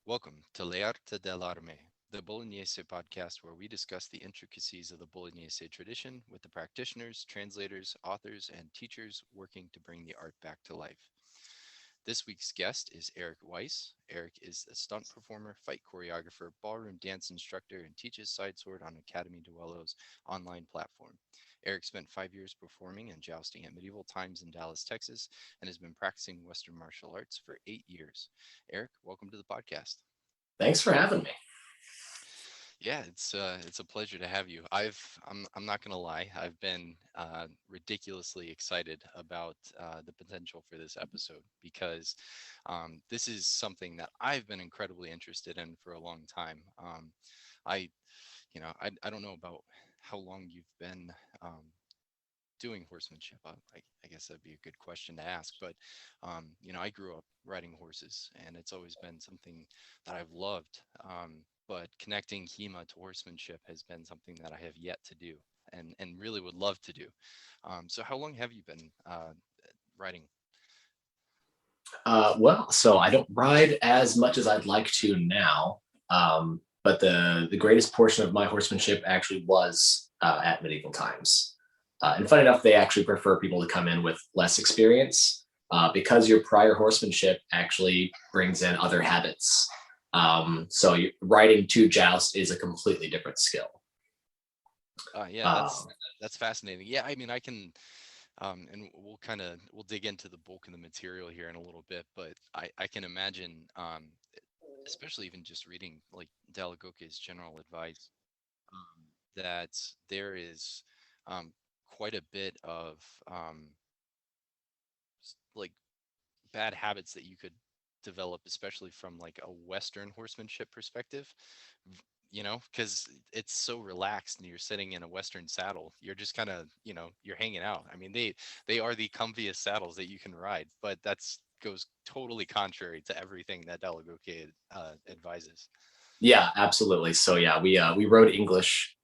Welcome to L'Arte dell'Arme, the Bolognese podcast where we discuss the intricacies of the Bolognese tradition with the practitioners, translators, authors, and teachers working to bring the art back to life. This week's guest is Eric Weiss. Eric is a stunt performer, fight choreographer, ballroom dance instructor, and teaches sidesword on Academie Duello's online platform. Eric spent 5 years performing and jousting at medieval times in Dallas, Texas, and has been practicing Western martial arts for 8 years. Eric, welcome to the podcast. Thanks for having me. Yeah, it's a pleasure to have you. I'm not gonna lie, I've been ridiculously excited about the potential for this episode because this is something that I've been incredibly interested in for a long time. I, I don't know about how long you've been doing horsemanship. I guess that'd be a good question to ask, but I grew up riding horses, and it's always been something that I've loved. But connecting HEMA to horsemanship has been something that I have yet to do, and really would love to do. So, how long have you been riding? So I don't ride as much as I'd like to now, but the greatest portion of my horsemanship actually was at medieval times. And funny enough, they actually prefer people to come in with less experience because your prior horsemanship actually brings in other habits. Riding to joust is a completely different skill. Yeah, Um, that's fascinating. Yeah, I mean, I can. And we'll dig into the bulk of the material here in a little bit, but I can imagine, especially even just reading like dall'Agocchie's general advice, that there is um, quite a bit of like bad habits that you could develop, especially from like a Western horsemanship perspective. Because it's so relaxed and you're sitting in a Western saddle. You're just kind of, you're hanging out. I mean, they are the comfiest saddles that you can ride, but that's goes totally contrary to everything that dall'Agocchie advises. yeah, absolutely. So yeah, we rode English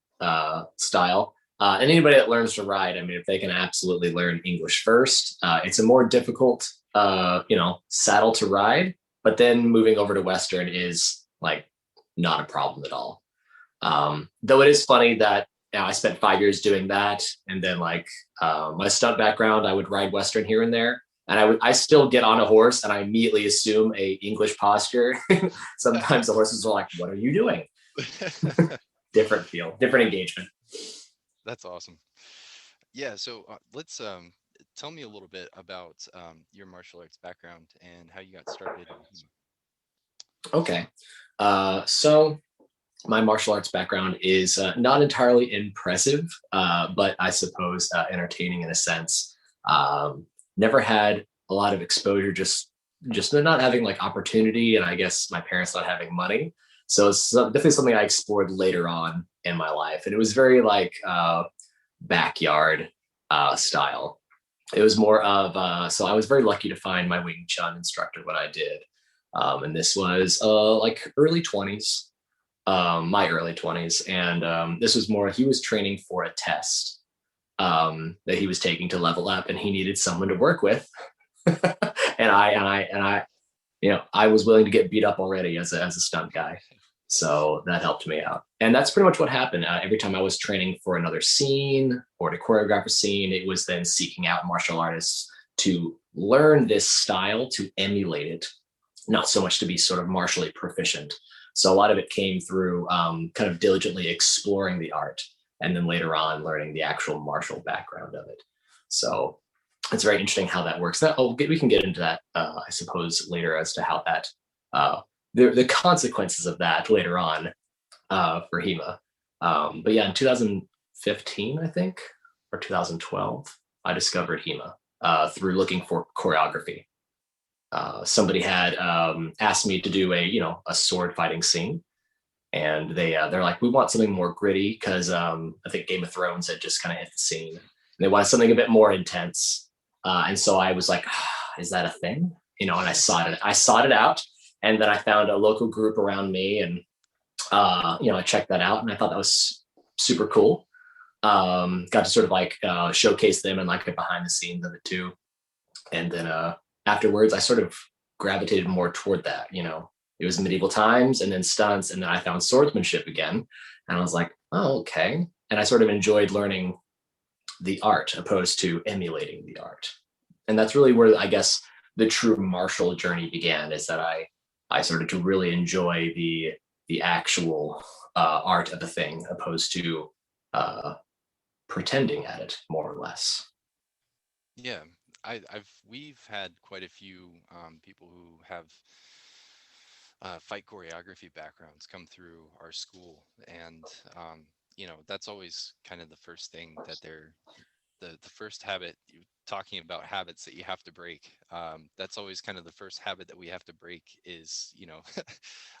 style. And anybody that learns to ride, I mean, if they can absolutely learn English first, it's a more difficult, saddle to ride. But then moving over to Western is like not a problem at all. Though it is funny that I spent 5 years doing that, and then my stunt background, I would ride Western here and there, and I still get on a horse and I immediately assume a English posture. Sometimes the horses are like, "What are you doing?" Different feel, different engagement. That's awesome. Yeah, so let's tell me a little bit about your martial arts background and how you got started in HEMA. Okay, so my martial arts background is not entirely impressive, but I suppose entertaining in a sense. Never had a lot of exposure, just not having like opportunity, and I guess my parents not having money. So it's definitely something I explored later on in my life, and it was very like backyard style. It was more of so I was very lucky to find my Wing Chun instructor when I did, and this was like early 20s, my early 20s. And this was more, he was training for a test that he was taking to level up, and he needed someone to work with. I was willing to get beat up already as a stunt guy. So that helped me out. And that's pretty much what happened. Every time I was training for another scene or to choreograph a scene, it was then seeking out martial artists to learn this style, to emulate it, not so much to be sort of martially proficient. So a lot of it came through kind of diligently exploring the art, and then later on learning the actual martial background of it. So it's very interesting how that works. We can get into that, I suppose, later as to how that, the consequences of that later on for HEMA. But yeah, in 2015, I think, or 2012, I discovered HEMA through looking for choreography. Somebody had asked me to do a sword fighting scene, and they're like, we want something more gritty because I think Game of Thrones had just kind of hit the scene, and they wanted something a bit more intense. And so I was like, is that a thing? And I sought it out, and then I found a local group around me, and I checked that out, and I thought that was super cool. Got to sort of like showcase them and like behind the scenes of it too. And then afterwards, I sort of gravitated more toward that. it was medieval times and then stunts. And then I found swordsmanship again. And I was like, oh, okay. And I sort of enjoyed learning the art opposed to emulating the art. And that's really where I guess the true martial journey began, is that I started to really enjoy the actual art of a thing opposed to pretending at it, more or less. Yeah, we've had quite a few people who have fight choreography backgrounds come through our school, and that's always kind of the first thing that they're the first habit. Talking about habits that you have to break, that's always kind of the first habit that we have to break is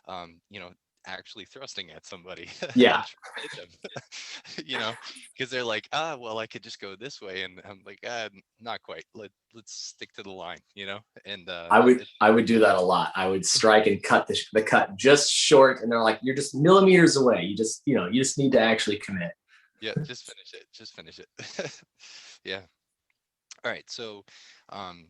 um, you know actually thrusting at somebody Yeah. and trying to hit them. Because they're like, well, I could just go this way, and I'm like, not quite. Let's stick to the line, and I would do that a lot. I would strike and cut the cut just short, and they're like, "You're just millimeters away. You just need to actually commit." yeah, just finish it. Yeah. All right, so um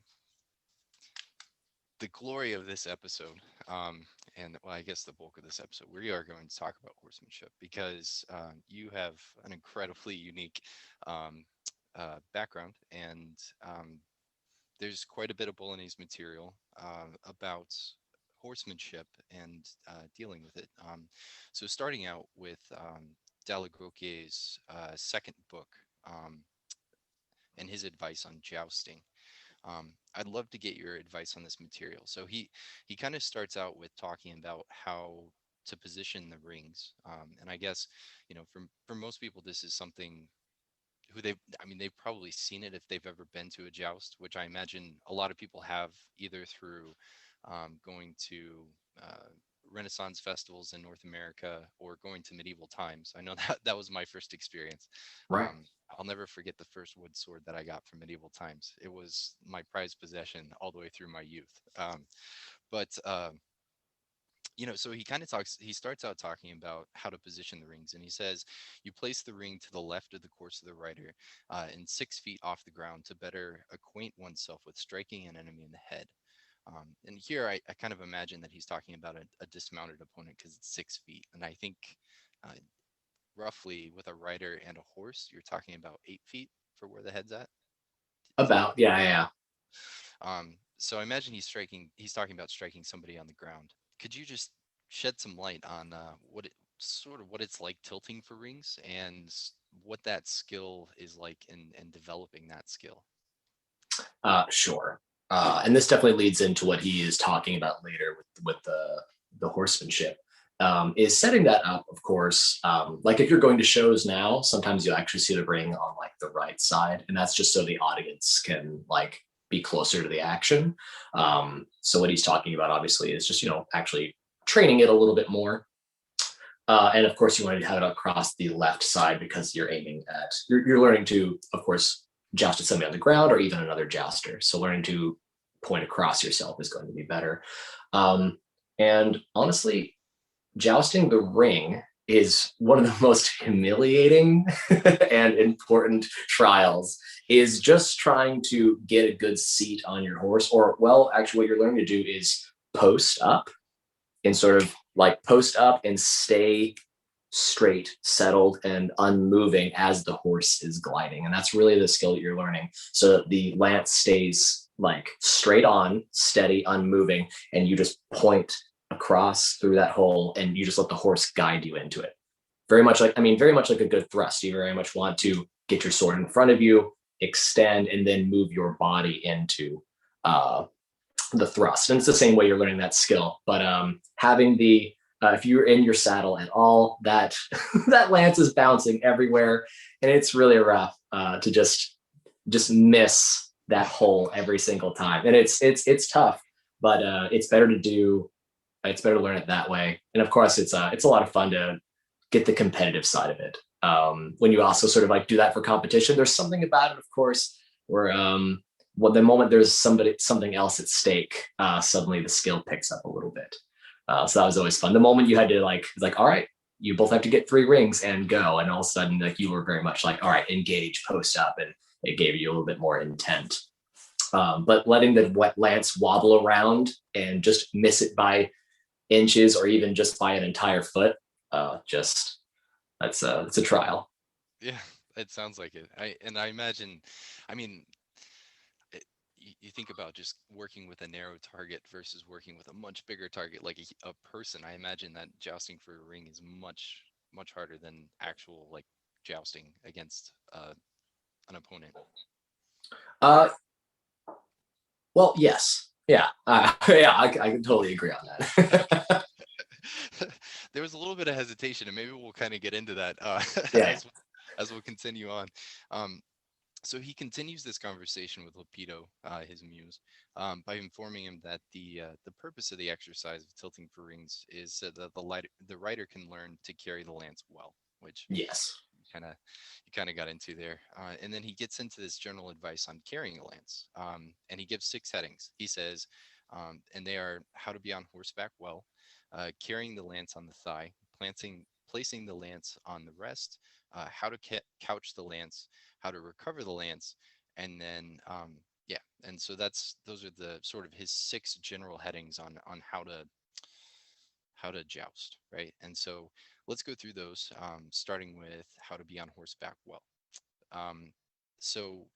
the glory of this episode, and well, I guess the bulk of this episode, we are going to talk about horsemanship because you have an incredibly unique um, background, and there's quite a bit of Bolognese material about horsemanship and dealing with it. So, starting out with dall'Agocchie's second book and his advice on jousting. I'd love to get your advice on this material. So he kind of starts out with talking about how to position the rings, and I guess for most people this is something who they've probably seen it if they've ever been to a joust, which I imagine a lot of people have either through going to uh, Renaissance festivals in North America or going to medieval times. I know that was my first experience. Right. I'll never forget the first wood sword that I got from medieval times. It was my prized possession all the way through my youth. But so he starts out talking about how to position the rings, and he says, you place the ring to the left of the course of the rider and 6 feet off the ground to better acquaint oneself with striking an enemy in the head. And here I kind of imagine that he's talking about a dismounted opponent because it's 6 feet. And I think uh, roughly with a rider and a horse, you're talking about 8 feet for where the head's at. Is that About, yeah, yeah. so I imagine he's talking about striking somebody on the ground. Could you just shed some light on what it's like tilting for rings and what that skill is like in developing that skill? Sure. And this definitely leads into what he is talking about later with the horsemanship. Is setting that up, of course. Like if you're going to shows now, sometimes you'll actually see the ring on like the right side, and that's just so the audience can like be closer to the action. So what he's talking about, obviously, is just actually training it a little bit more. And of course, you want to have it across the left side because you're learning to, of course, joust at somebody on the ground or even another jouster. So learning to point across yourself is going to be better. And honestly, jousting the ring is one of the most humiliating and important trials, is just trying to get a good seat on your horse, or well, actually what you're learning to do is post up and sort of like post up and stay straight, settled, and unmoving as the horse is gliding. And that's really the skill that you're learning. So that the lance stays like straight on, steady, unmoving, and you just point across through that hole and you just let the horse guide you into it. Very much like a good thrust. You very much want to get your sword in front of you, extend, and then move your body into the thrust. And it's the same way you're learning that skill. But having the if you're in your saddle at all, that that lance is bouncing everywhere, and it's really rough to just miss that hole every single time. And it's tough, but it's better to learn it that way. And of course, it's a lot of fun to get the competitive side of it. When you also sort of like do that for competition, there's something about it, of course, where well, the moment there's something else at stake, suddenly the skill picks up a little bit. So that was always fun. The moment you had to like, all right, you both have to get 3 rings and go, and all of a sudden, like you were very much like, all right, engage, post up, and it gave you a little bit more intent. But letting the wet lance wobble around and just miss it by inches or even just by an entire foot, just that's a trial. Yeah, it sounds like it. I imagine, I mean, you think about just working with a narrow target versus working with a much bigger target, like a person. I imagine that jousting for a ring is much harder than actual like jousting against an opponent. Uh, well, yes, yeah, yeah, I can totally agree on that. There was a little bit of hesitation, and maybe we'll kind of get into that Yeah. as we'll continue on. Um, so he continues this conversation with Lepido, his muse, by informing him that the purpose of the exercise of tilting for rings is so that the rider can learn to carry the lance well, which Yes. kind of you kind of got into there. And then he gets into this general advice on carrying a lance, and he gives 6 headings. He says, and they are how to be on horseback well, carrying the lance on the thigh, placing the lance on the rest, how to couch the lance, how to recover the lance, and then yeah, and so those are the sort of his 6 general headings on how to joust, right? And so let's go through those, starting with how to be on horseback well. Um, so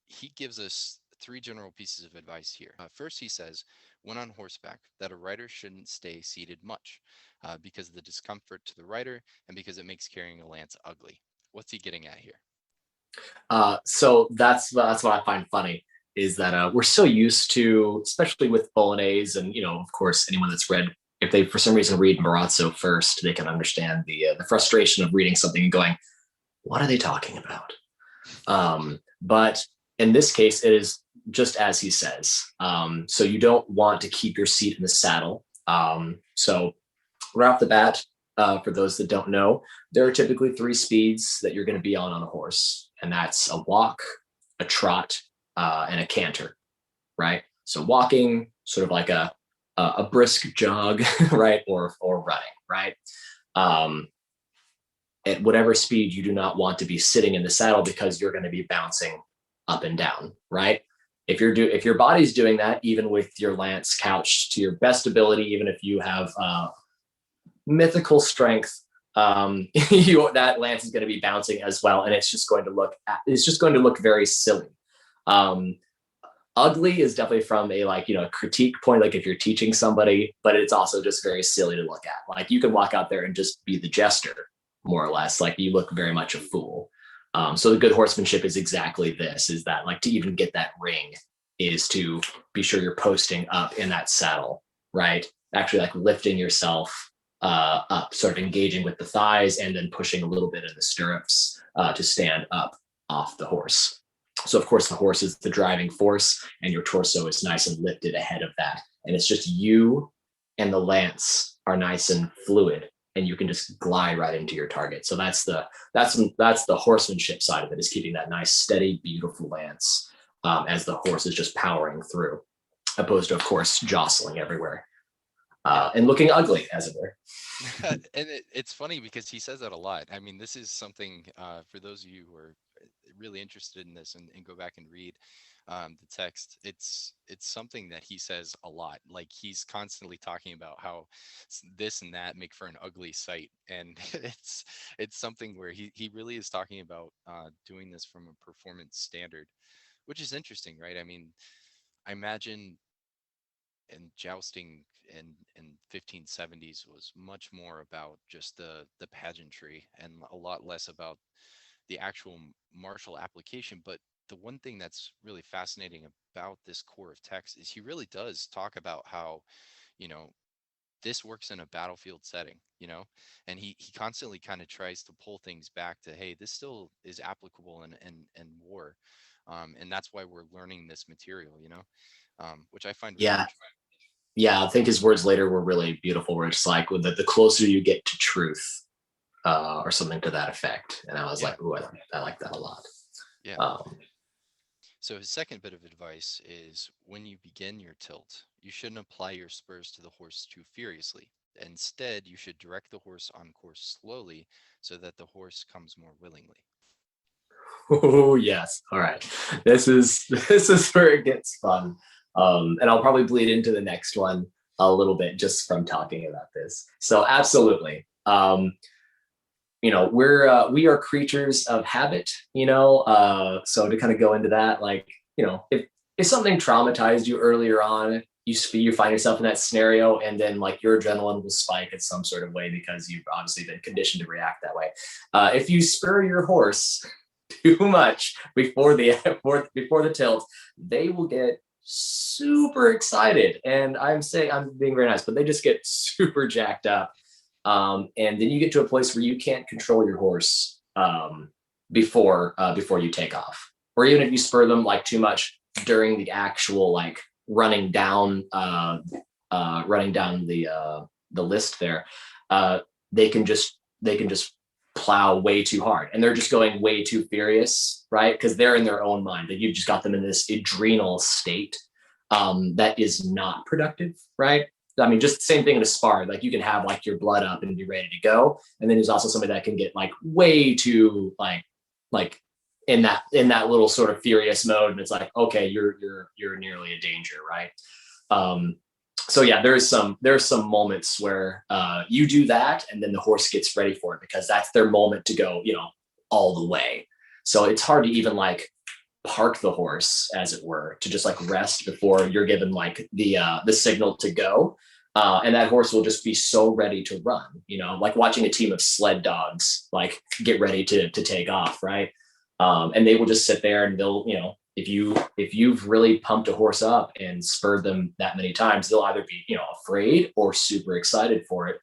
he gives us 3 general pieces of advice here. First, he says, when on horseback, that a rider shouldn't stay seated much because of the discomfort to the rider and because it makes carrying a lance ugly. What's he getting at here? So that's what I find funny is that we're so used to, especially with Bolognese, and of course, anyone that's read, if they for some reason read Marozzo first, they can understand the frustration of reading something and going, "What are they talking about?" But in this case, it is just as he says. So you don't want to keep your seat in the saddle. So right off the bat, for those that don't know, there are typically 3 speeds that you're going to be on a horse, and that's a walk, a trot, and a canter, right? So walking, sort of like a brisk jog, right, or running, right? Um, at whatever speed, you do not want to be sitting in the saddle because you're going to be bouncing up and down, right? If your body's doing that, even with your lance couched to your best ability, even if you have mythical strength, that lance is going to be bouncing as well, and it's just going to look very silly. Um, Ugly is definitely from a critique point, like if you're teaching somebody, but it's also just very silly to look at. Like you can walk out there and just be the jester, more or less. Like you look very much a fool. So the good horsemanship is exactly this: is that like to even get that ring is to be sure you're posting up in that saddle, right? Actually, like lifting yourself up, sort of engaging with the thighs, and then pushing a little bit in the stirrups to stand up off the horse. So of course the horse is the driving force, and your torso is nice and lifted ahead of that, and it's just you and the lance are nice and fluid, and you can just glide right into your target. So that's the horsemanship side of it, is keeping that nice, steady, beautiful lance as the horse is just powering through, opposed to, of course, jostling everywhere Yeah. and looking ugly, as it were. And it's funny because he says that a lot. I mean, this is something for those of you who are really interested in this and go back and read the text. It's something that he says a lot. Like he's constantly talking about how this and that make for an ugly sight, and it's something where he really is talking about doing this from a performance standard, which is interesting, right? I mean, I imagine and jousting in 1570s was much more about just the pageantry and a lot less about the actual martial application. But the one thing that's really fascinating about this core of text is he really does talk about how, you know, this works in a battlefield setting, and he constantly kind of tries to pull things back to, hey, this still is applicable in war. And that's why we're learning this material, which I find really Yeah, interesting. yeah. I think his words later were really beautiful, where it's like the closer you get to truth, or something to that effect. And I was Yeah, like, ooh, I like that a lot. yeah. Um, So his second bit of advice is when you begin your tilt, you shouldn't apply your spurs to the horse too furiously. Instead, you should direct the horse on course slowly so that the horse comes more willingly. oh yes. All right. This is this is where it gets fun. And I'll probably bleed into the next one. a little bit just from talking about this. So absolutely. We are creatures of habit, so to kind of go into that, like, if something traumatized you earlier on, you find yourself in that scenario, and then like your adrenaline will spike in some sort of way because you've obviously been conditioned to react that way. If you spur your horse too much before the before the tilt, they will get super excited. And I'm being very nice, but they just get super jacked up. And then you get to a place where you can't control your horse before you take off, or even if you spur them like too much during the actual like running down the list there, they can just plow way too hard, and they're just going way too furious, right? Because they're in their own mind, that you just got them in this adrenal state that is not productive, right? I mean, just the same thing in a spar. Like you can have like your blood up and be ready to go, and then there's also somebody that can get like way too like in that little sort of furious mode, and it's like, okay, you're nearly a danger, right? Um, so yeah, there's some moments where you do that, and then the horse gets ready for it because that's their moment to go, all the way. So it's hard to even like park the horse, as it were, to just like rest before you're given like the signal to go. And that horse will just be so ready to run, like watching a team of sled dogs like get ready to take off, right? And they will just sit there, and they'll, if you've really pumped a horse up and spurred them that many times, they'll either be, afraid or super excited for it.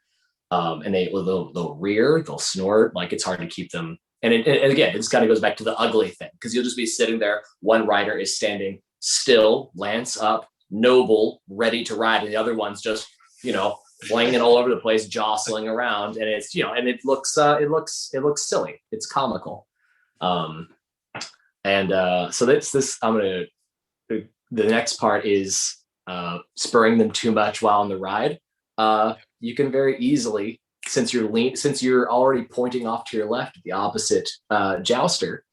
And they'll rear, they'll snort, like it's hard to keep them. And again, it just kind of goes back to the ugly thing, because you'll just be sitting there. One rider is standing still, lance up, noble, ready to ride, and the other one's just, flinging all over the place, jostling around, and it's, and it looks silly. It's comical. Um, and so that's this. The next part is spurring them too much while on the ride. You can very easily, since you're already pointing off to your left, the opposite jouster,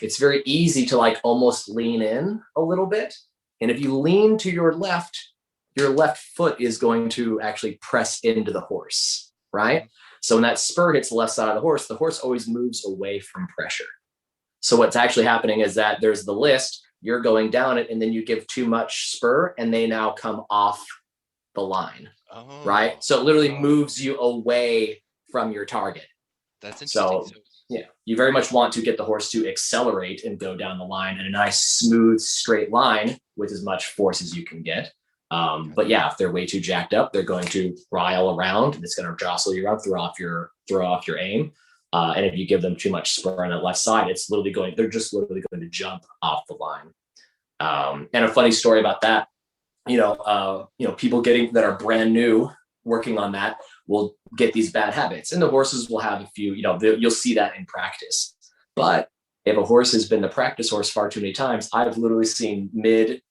it's very easy to like almost lean in a little bit. And if you lean to your left foot is going to actually press into the horse, right? So when that spur hits the left side of the horse always moves away from pressure. So what's actually happening is that there's the list, you're going down it, and then you give too much spur, and they now come off the line, right? Oh, So it literally moves you away from your target. that's interesting. So yeah, you very much want to get the horse to accelerate and go down the line in a nice, smooth, straight line with as much force as you can get. But yeah, if they're way too jacked up, they're going to rile around, and it's going to jostle you around, throw off your aim. And if you give them too much spur on the left side, they're just literally going to jump off the line. And a funny story about that, people that are brand new working on that will get these bad habits, and the horses will have a few, you'll see that in practice. But if a horse has been the practice horse far too many times, I've literally seen mid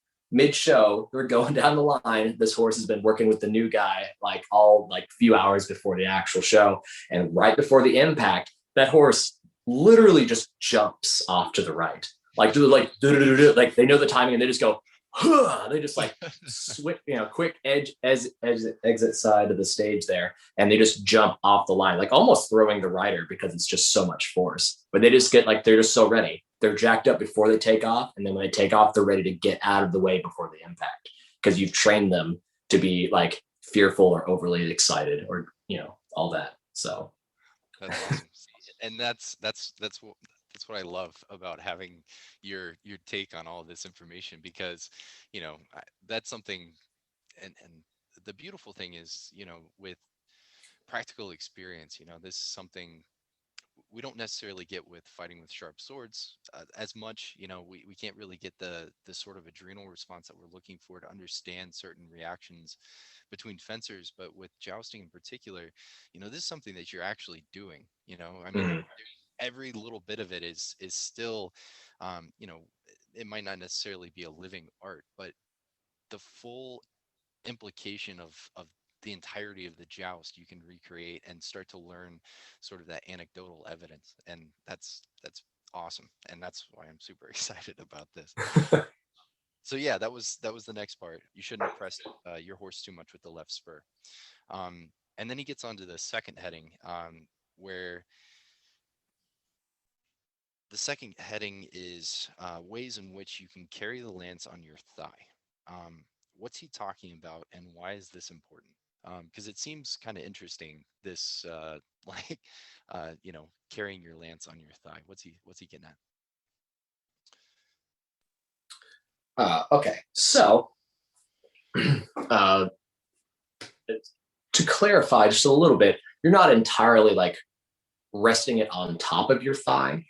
show, we're going down the line, this horse has been working with the new guy like all like few hours before the actual show, and right before the impact, that horse literally just jumps off to the right, like like they know the timing, and they just go, huh, they just like switch, quick exit side of the stage there, and they just jump off the line, like almost throwing the rider because it's just so much force. But they just get like, they're just so ready. They're jacked up before they take off, and then when they take off, they're ready to get out of the way before the impact, because you've trained them to be like fearful or overly excited, or all that. So That's awesome. And that's what I love about having your take on all of this information, because that's something. And the beautiful thing is, with practical experience, this is something we don't necessarily get with fighting with sharp swords as much. We can't really get the sort of adrenal response that we're looking for to understand certain reactions between fencers. But with jousting in particular, this is something that you're actually doing. I mean, mhm. every little bit of it is still, you know, it might not necessarily be a living art, but the full implication of the entirety of the joust you can recreate and start to learn sort of that anecdotal evidence, and that's awesome, and that's why I'm super excited about this. So yeah, that was the next part. You shouldn't press your horse too much with the left spur. And then he gets onto the second heading, where the second heading is ways in which you can carry the lance on your thigh. What's he talking about, and why is this important? Because it seems kind of interesting. This like carrying your lance on your thigh. What's he getting at? Okay, so uh, to clarify just a little bit, you're not entirely like resting it on top of your thigh,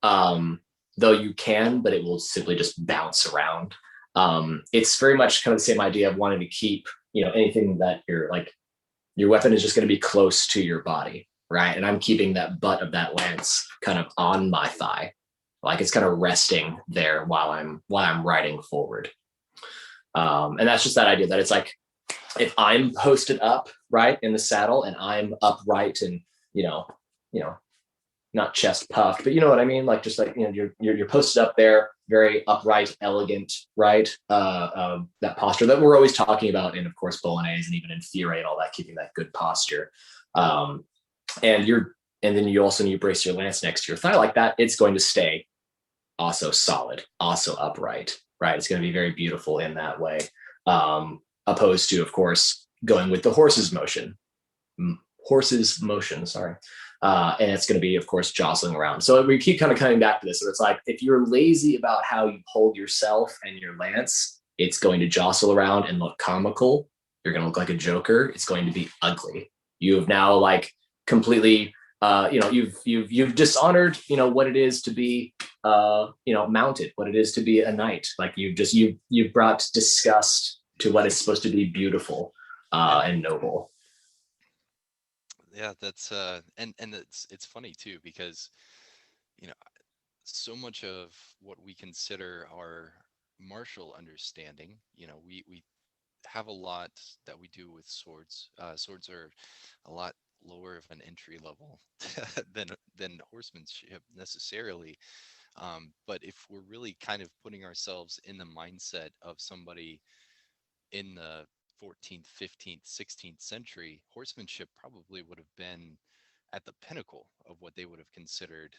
um, though you can, but it will simply just bounce around. It's very much kind of the same idea of wanting to keep, anything that you're like, your weapon is just going to be close to your body, right? And I'm keeping that butt of that lance kind of on my thigh, like it's kind of resting there while I'm riding forward. And that's just that idea that it's like if I'm posted up right in the saddle and I'm upright and you know, you know, not chest puffed, but you know what I mean? Like just like you're posted up there, very upright, elegant, right? That posture that we're always talking about in, of course, Bolognese and even in Fiore and all that, keeping that good posture. Um, and then you also need to brace your lance next to your thigh like that. It's going to stay also solid, also upright, right? It's going to be very beautiful in that way, opposed to, of course, going with the horse's motion, sorry. And it's going to be, of course, jostling around. So we keep kind of coming back to this. So it's like, if you're lazy about how you hold yourself and your lance, it's going to jostle around and look comical. You're going to look like a joker. It's going to be ugly. You have now like completely, you've dishonored, what it is to be, mounted, what it is to be a knight. Like you've brought disgust to what is supposed to be beautiful and noble. Yeah, that's and it's funny too, because you know so much of what we consider our martial understanding, we have a lot that we do with swords. Swords are a lot lower of an entry level than horsemanship necessarily. But if we're really kind of putting ourselves in the mindset of somebody in the 14th, 15th, 16th century, horsemanship probably would have been at the pinnacle of what they would have considered,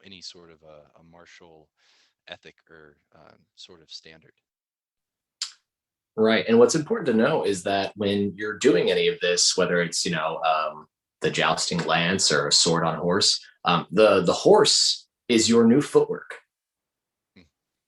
any sort of a martial ethic or sort of standard. Right. And what's important to know is that when you're doing any of this, whether it's, the jousting lance or a sword on horse, the horse is your new footwork. Hmm.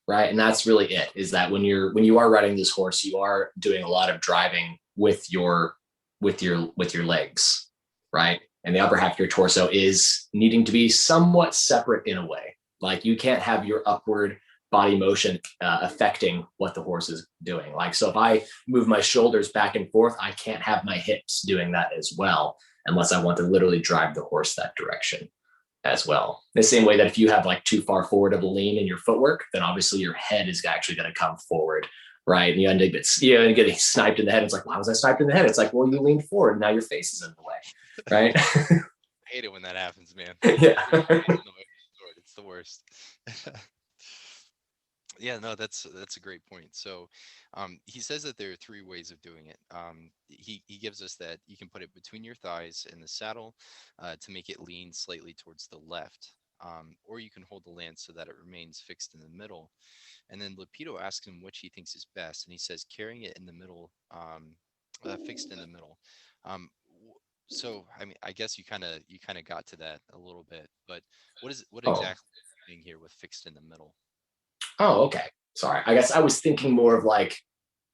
Right. And that's really it, is that when you are riding this horse, you are doing a lot of driving with your legs. Right. And the upper half of your torso is needing to be somewhat separate in a way. Like you can't have your upward body motion affecting what the horse is doing. Like, so if I move my shoulders back and forth, I can't have my hips doing that as well, unless I want to literally drive the horse that direction as well. The same way that if you have like too far forward of a lean in your footwork, then obviously your head is actually going to come forward, right? And you end up getting sniped in the head. It's like, why was I sniped in the head? It's like, well, you leaned forward, and now your face is in the way, right? I hate it when that happens, man. Yeah. It's the worst. Yeah, no, that's a great point. So, he says that there are three ways of doing it. He gives us that you can put it between your thighs in the saddle to make it lean slightly towards the left, or you can hold the lance so that it remains fixed in the middle. And then Lepido asks him which he thinks is best, and he says carrying it in the middle, fixed in the middle. So, I mean, I guess you kind of got to that a little bit, but what Oh. exactly is happening here with fixed in the middle? Oh, okay. Sorry. I guess I was thinking more of like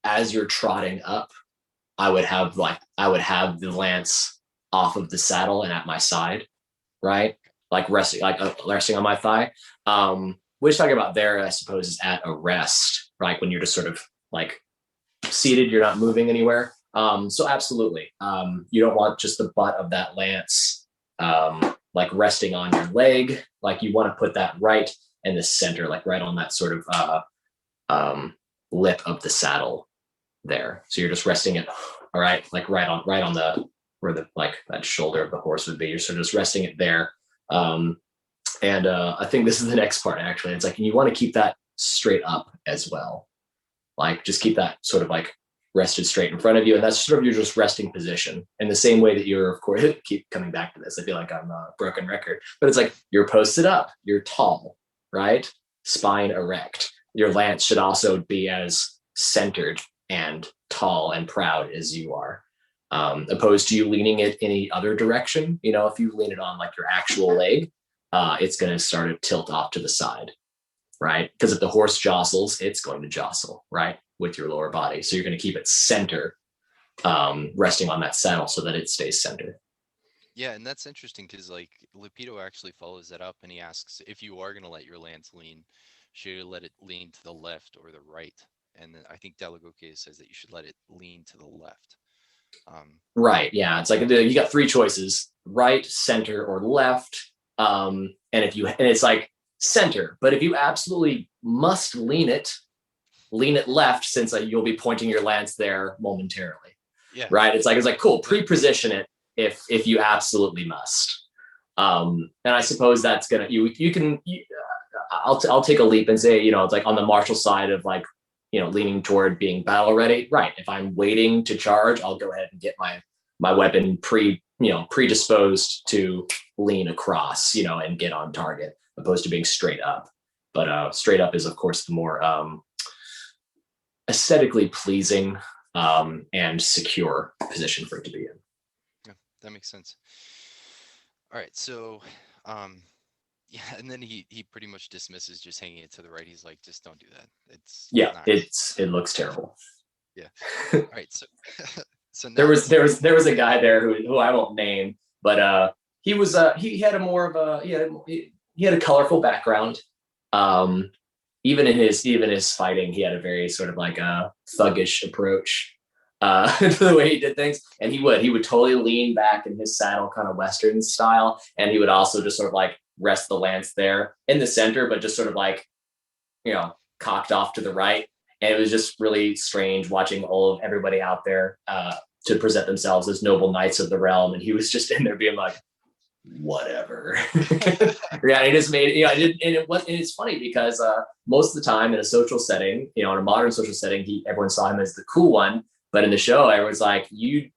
as you're trotting up, I would have the lance off of the saddle and at my side, right? Like resting on my thigh. What you're talking about there, I suppose, is at a rest, right? When you're just sort of like seated, you're not moving anywhere. So absolutely, you don't want just the butt of that lance like resting on your leg. Like you want to put that right in the center, like right on that sort of um, lip of the saddle there. So you're just resting it, all right, like right on the where the like that shoulder of the horse would be. You're sort of just resting it there. Um, and I think this is the next part actually. It's like you want to keep that straight up as well. Like just keep that sort of like rested straight in front of you. And that's sort of your just resting position. In the same way that you're, of course, keep coming back to this. I feel like I'm a broken record, but it's like you're posted up, you're tall, right? Spine erect. Your lance should also be as centered and tall and proud as you are. Opposed to you leaning it any other direction. You know, if you lean it on like your actual leg, it's going to start to tilt off to the side, right? Because if the horse jostles, it's going to jostle, right, with your lower body. So you're going to keep it center, resting on that saddle so that it stays centered. Yeah, and that's interesting because like Lupito actually follows that up and he asks if you are going to let your lance lean, should you let it lean to the left or the right? And then I think dall'Agocchie says that you should let it lean to the left. Right. Yeah. It's like you got three choices: right, center, or left. And it's like center. But if you absolutely must lean it left, since you'll be pointing your lance there momentarily. Yeah. Right. It's like cool. Pre-position it if you absolutely must. And I suppose that's gonna I'll take a leap and say, you know, it's like on the martial side of like, you know, leaning toward being battle ready. Right. If I'm waiting to charge, I'll go ahead and get my weapon predisposed to lean across, you know, and get on target, opposed to being straight up. But straight up is, of course, the more aesthetically pleasing and secure position for it to be in. Yeah, that makes sense. All right, so yeah, and then he pretty much dismisses just hanging it to the right. He's like, just don't do that. It's Yeah, it looks terrible. Yeah. All right, so so there now was a guy there who I won't name, but he had a more of a he had a colorful background. Even in his fighting, he had a very sort of like a thuggish approach to the way he did things. And he would totally lean back in his saddle, kind of Western style. And he would also just sort of like rest the lance there in the center, but just sort of like, you know, cocked off to the right. And it was just really strange watching everybody out there to present themselves as noble knights of the realm. And he was just in there being like, whatever. Yeah, he just made, you know, and it's funny because most of the time in a social setting, you know, in a modern social setting, everyone saw him as the cool one. But in the show, everyone's like, you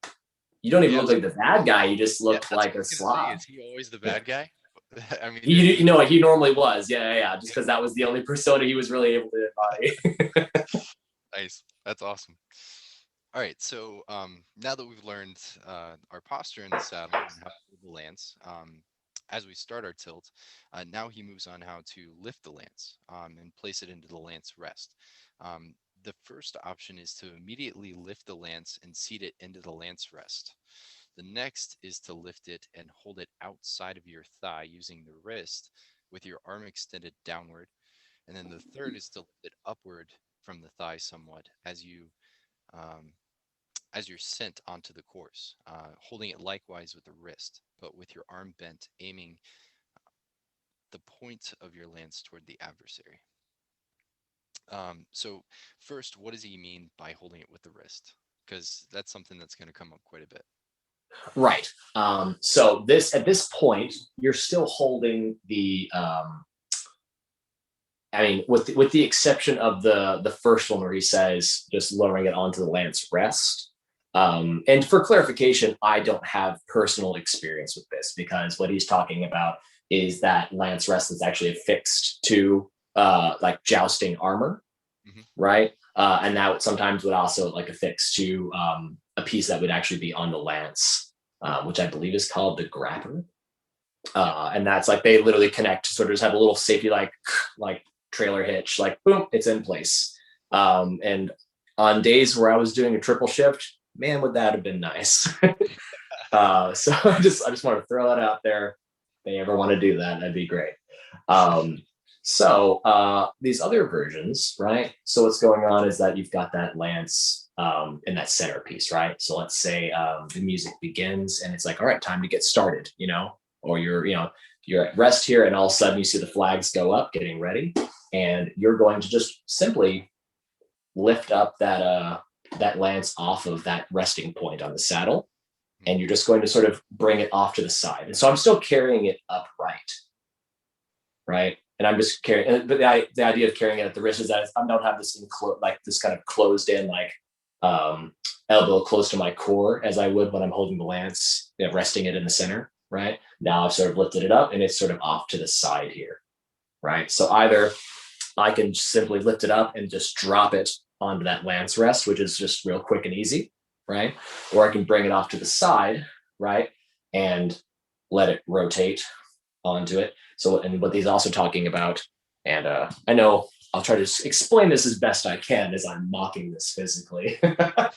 don't even look like the bad guy. You just look like a slob. Is he always the bad guy? I mean, you know, he normally was. Yeah. Just because that was the only persona he was really able to embody. Nice. That's awesome. All right, so now that we've learned our posture in the saddle and how to hold the lance, as we start our tilt, now he moves on how to lift the lance and place it into the lance rest. The first option is to immediately lift the lance and seat it into the lance rest. The next is to lift it and hold it outside of your thigh using the wrist with your arm extended downward. And then the third is to lift it upward from the thigh somewhat as you're sent onto the course, holding it likewise with the wrist, but with your arm bent, aiming the point of your lance toward the adversary. So first, what does he mean by holding it with the wrist? Because that's something that's going to come up quite a bit. Right. So at this point, you're still holding the. I mean, with the exception of the first one where he says just lowering it onto the lance rest. And for clarification, I don't have personal experience with this because what he's talking about is that lance rest that's actually affixed to like jousting armor, right? And that sometimes would also like affix to a piece that would actually be on the lance, which I believe is called the grapper. And that's like they literally connect, sort of just have a little safety like trailer hitch, like boom, it's in place. And on days where I was doing a triple shift, man, would that have been nice. So I just want to throw that out there. If they ever want to do that, that'd be great. So these other versions, right? So what's going on is that you've got that lance in that centerpiece, right? So let's say the music begins and it's like, all right, time to get started, you know, or you're at rest here and all of a sudden you see the flags go up, getting ready, and you're going to just simply lift up that lance off of that resting point on the saddle, and you're just going to sort of bring it off to the side. And so I'm still carrying it upright, right? and I'm just carrying. But the idea of carrying it at the wrist is that I don't have this like this kind of closed in like elbow close to my core as I would when I'm holding the lance, resting it in the center. Right now, I've sort of lifted it up and it's sort of off to the side here. Right, so either I can simply lift it up and just drop it onto that lance rest, which is just real quick and easy, right? Or I can bring it off to the side, right, and let it rotate onto it. So, and what he's also talking about, and I know I'll try to explain this as best I can as I'm mocking this physically, but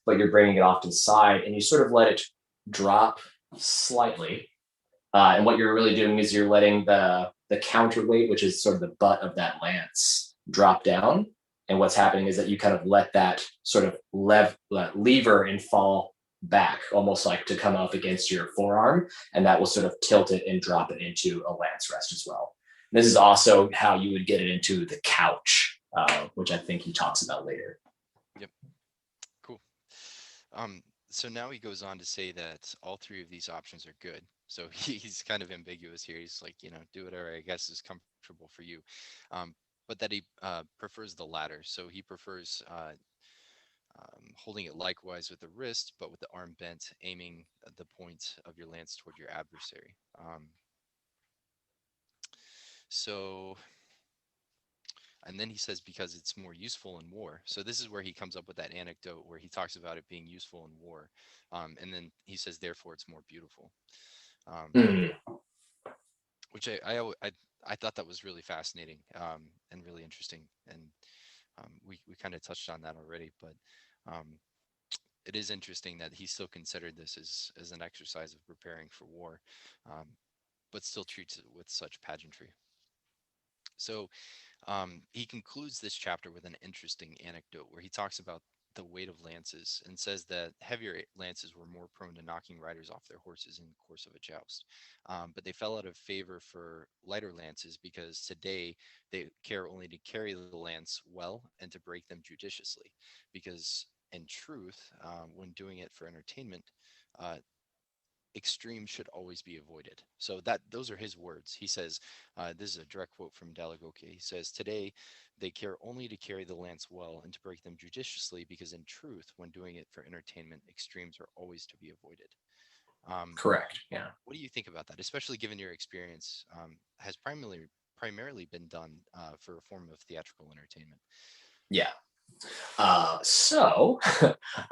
you're bringing it off to the side and you sort of let it drop slightly. And what you're really doing is you're letting the counterweight, which is sort of the butt of that lance, drop down. And what's happening is that you kind of let that sort of lever and fall back, almost like to come up against your forearm. And that will sort of tilt it and drop it into a lance rest as well. And this is also how you would get it into the couch, which I think he talks about later. Yep. Cool. So now he goes on to say that all three of these options are good. So he's kind of ambiguous here. He's like, do whatever I guess is comfortable for you. But that he prefers the latter. So he prefers holding it likewise with the wrist, but with the arm bent, aiming the point of your lance toward your adversary. And then he says, because it's more useful in war. So this is where he comes up with that anecdote where he talks about it being useful in war. And then he says, therefore, it's more beautiful. Which I thought that was really fascinating and really interesting. And we kind of touched on that already, but it is interesting that he still considered this as an exercise of preparing for war, but still treats it with such pageantry. So he concludes this chapter with an interesting anecdote where he talks about the weight of lances and says that heavier lances were more prone to knocking riders off their horses in the course of a joust. But they fell out of favor for lighter lances because today they care only to carry the lance well and to break them judiciously. Because in truth, when doing it for entertainment, extremes should always be avoided. So those are his words. He says, this is a direct quote from dall'Agocchie. He says, today they care only to carry the lance well and to break them judiciously, because in truth, when doing it for entertainment, extremes are always to be avoided. Correct. Yeah. What do you think about that, especially given your experience has primarily been done for a form of theatrical entertainment? Yeah. So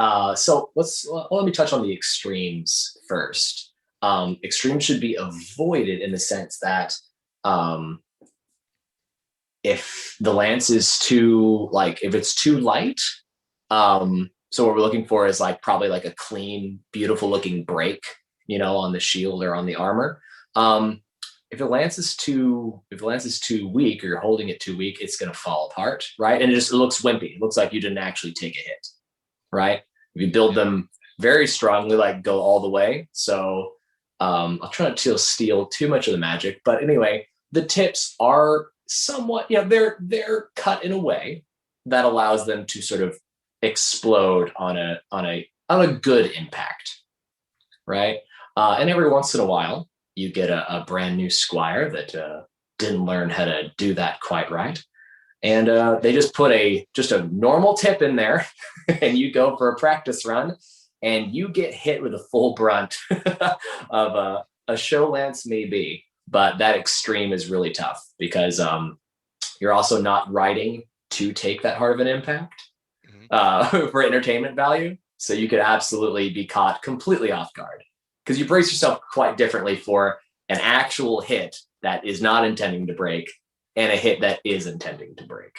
let me touch on the extremes first. Extremes should be avoided in the sense that if the lance is if it's too light, so what we're looking for is probably a clean, beautiful looking break, on the shield or on the armor. If the lance is too weak, or you're holding it too weak, it's going to fall apart, right? And it looks wimpy. It looks like you didn't actually take a hit, right? If you build them very strongly, go all the way. So I'll try not to steal too much of the magic, but anyway, the tips are somewhat, they're cut in a way that allows them to sort of explode on a good impact, right? And every once in a while, you get a brand new squire that didn't learn how to do that quite right. And they just put just a normal tip in there and you go for a practice run and you get hit with the full brunt of a show lance maybe, but that extreme is really tough because you're also not riding to take that hard of an impact for entertainment value. So you could absolutely be caught completely off guard, because you brace yourself quite differently for an actual hit that is not intending to break and a hit that is intending to break.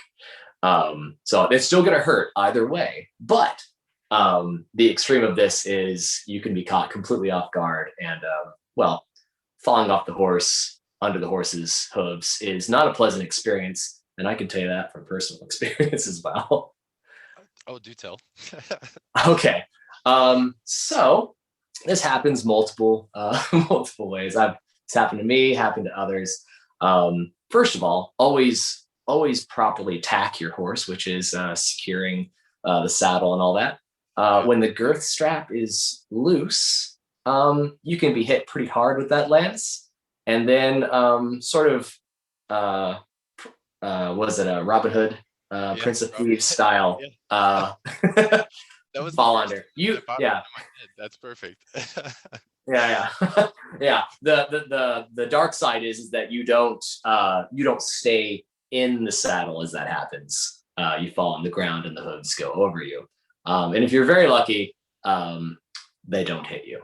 So it's still going to hurt either way. But the extreme of this is you can be caught completely off guard and, falling off the horse under the horse's hooves is not a pleasant experience. And I can tell you that from personal experience as well. Oh, do tell. Okay. So this happens multiple ways. It's happened to me, happened to others. First of all, always properly tack your horse, which is securing the saddle and all that. When the girth strap is loose, you can be hit pretty hard with that lance, and then sort of uh, was it a Robin Hood, Yeah, Prince of Robert. Thieves style Yeah, that was the fall first under thing you. that popped Yeah, into my head. That's perfect. yeah. Yeah. The dark side is that you don't stay in the saddle as that happens. You fall on the ground and the hooves go over you. And if you're very lucky, um, they don't hit you.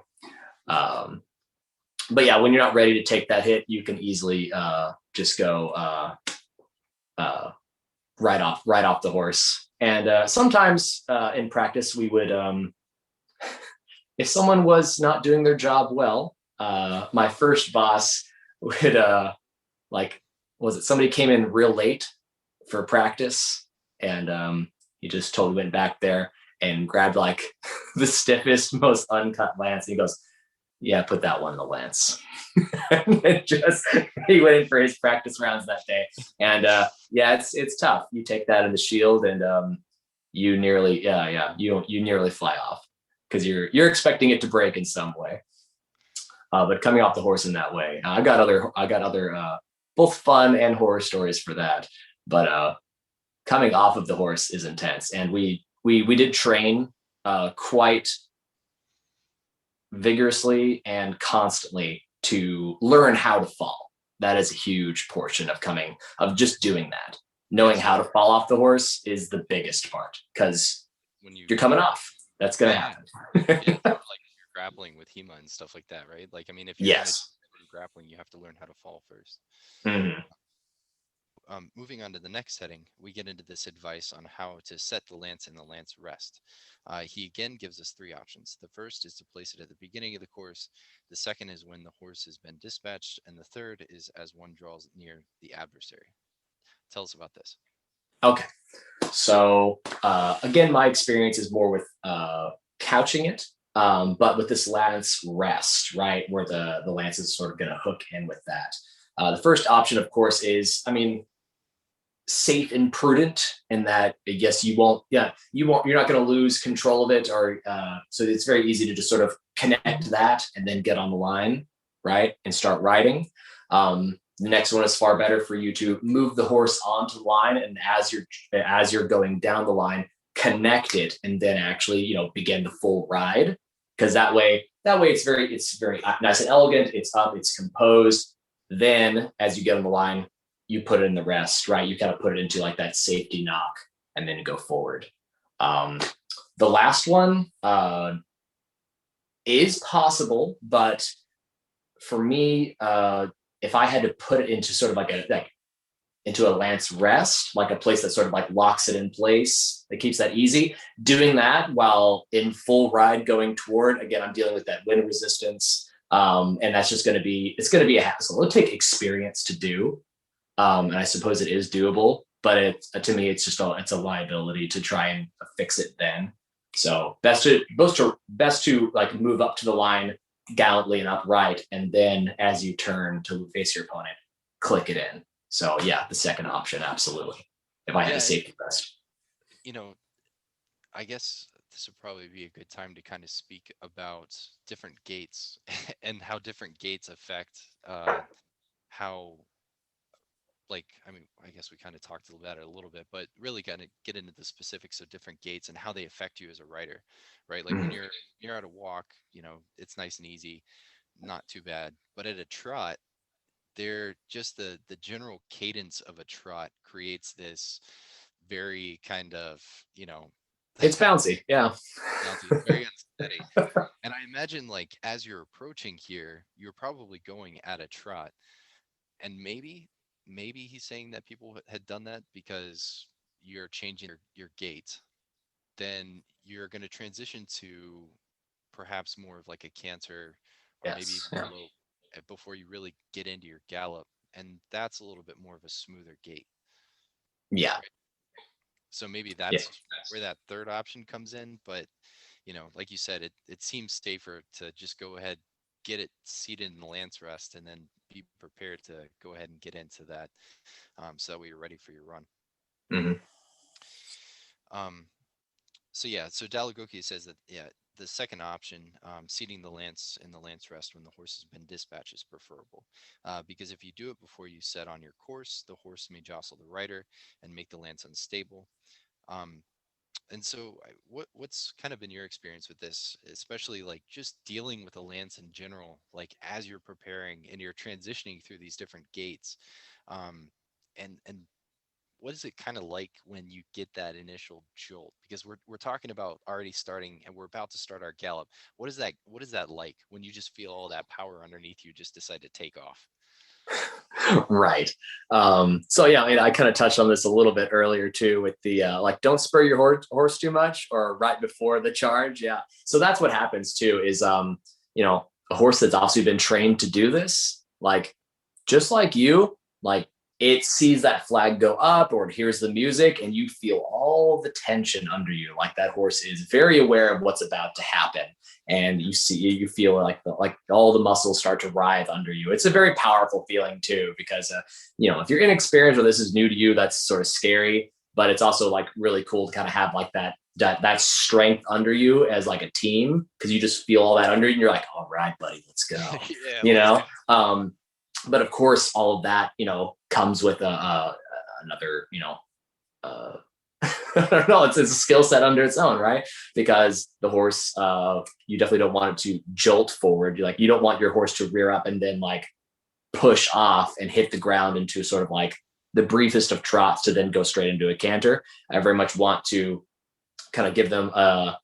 Um, but yeah, when you're not ready to take that hit, you can easily just go uh, right off the horse. And sometimes in practice, we would if someone was not doing their job well, my first boss would like was it somebody came in real late for practice and he just totally went back there and grabbed like the stiffest, most uncut lance. And he goes, "Yeah, put that one in the lance." And just he went in for his practice rounds that day, and yeah, it's tough. You take that in the shield, and you nearly you nearly fly off because you're expecting it to break in some way. But coming off the horse in that way, I got other both fun and horror stories for that. But coming off of the horse is intense, and we did train quite vigorously and constantly to learn how to fall. That is a huge portion of coming of just doing that. Yeah, Knowing so how to fall off the horse is the biggest part because when you you're coming off. That's yeah, gonna yeah, yeah, happen. it's sort of like you're grappling with HEMA and stuff like that, right? Like, I mean, if you're gonna do Yes. sort of grappling, you have to learn how to fall first. Mhm. Moving on to the next setting, we get into this advice on how to set the lance in the lance rest. He again gives us three options. The first is to place it at the beginning of the course. The second is when the horse has been dispatched. And the third is as one draws near the adversary. Tell us about this. Okay. So again, my experience is more with couching it, but with this lance rest, right, where the lance is sort of going to hook in with that. The first option, of course, is I mean safe and prudent in that yes you're not going to lose control of it or so it's very easy to just sort of connect that and then get on the line right and start riding. The next one is far better for you to move the horse onto the line and as you're going down the line connect it and then actually begin the full ride because that way it's very nice and elegant, it's up, it's composed. Then as you get on the line you put it in the rest, right? You kind of put it into like that safety knock and then go forward. Um, the last one is possible, but for me, if I had to put it into sort of like into a lance rest, like a place that sort of like locks it in place, that keeps that easy. Doing that while in full ride going toward, again, I'm dealing with that wind resistance. And that's just going to be, it's going to be a hassle. It'll take experience to do. And I suppose it is doable, but to me, it's a liability to try and fix it then. So best to like move up to the line gallantly and upright, and then as you turn to face your opponent, click it in. So yeah, the second option, absolutely. If I had a Yeah, and safety vest. you know, I guess this would probably be a good time to kind of speak about different gates and how different gates affect how like I mean I guess we kind of talked about it a little bit, but really kind of get into the specifics of different gates and how they affect you as a writer, right? Like when Mhm. you're at a walk, it's nice and easy, not too bad. But at a trot, they're just the general cadence of a trot creates this very kind of It's bouncy, yeah. bouncy, very unsteady. And I imagine like as you're approaching here, you're probably going at a trot, and maybe he's saying that people had done that because you're changing your gait, then you're going to transition to perhaps more of like a canter or maybe Yes, even yeah, a lope before you really get into your gallop, and that's a little bit more of a smoother gait, yeah, right? So maybe yeah, that's where that third option comes in. But like you said, it seems safer to just go ahead, get it seated in the lance rest, and then be prepared to go ahead and get into that, so that way you're ready for your run. hmm Um, so yeah, so dall'Agocchie says that yeah, the second option, seating the lance in the lance rest when the horse has been dispatched, is preferable, because if you do it before you set on your course, the horse may jostle the rider and make the lance unstable. Um, and so, what's kind of been your experience with this, especially like just dealing with a lance in general, like as you're preparing and you're transitioning through these different gates, um, and what is it kind of like when you get that initial jolt? Because we're talking about already starting and we're about to start our gallop. What is that like when you just feel all that power underneath you just decide to take off? Right. So yeah, I mean, I kind of touched on this a little bit earlier too with the like don't spur your horse too much or right before the charge. Yeah. So that's what happens too is you know, a horse that's obviously been trained to do this, like just like you, like it sees that flag go up or it hears the music and you feel all the tension under you. Like that horse is very aware of what's about to happen. And you feel like all the muscles start to writhe under you. It's a very powerful feeling too, because, you know, if you're inexperienced or this is new to you, that's sort of scary, but it's also like really cool to kind of have like that strength under you as like a team. Cause you just feel all that under you and you're like, all right, buddy, let's go, Yeah, you let's know? go. But of course, all of that, you know, comes with another, you know, I don't know, it's a skill set under its own, right? Because the horse, you definitely don't want it to jolt forward. You don't want your horse to rear up and then like push off and hit the ground into sort of like the briefest of trots to then go straight into a canter. I very much want to kind of give them a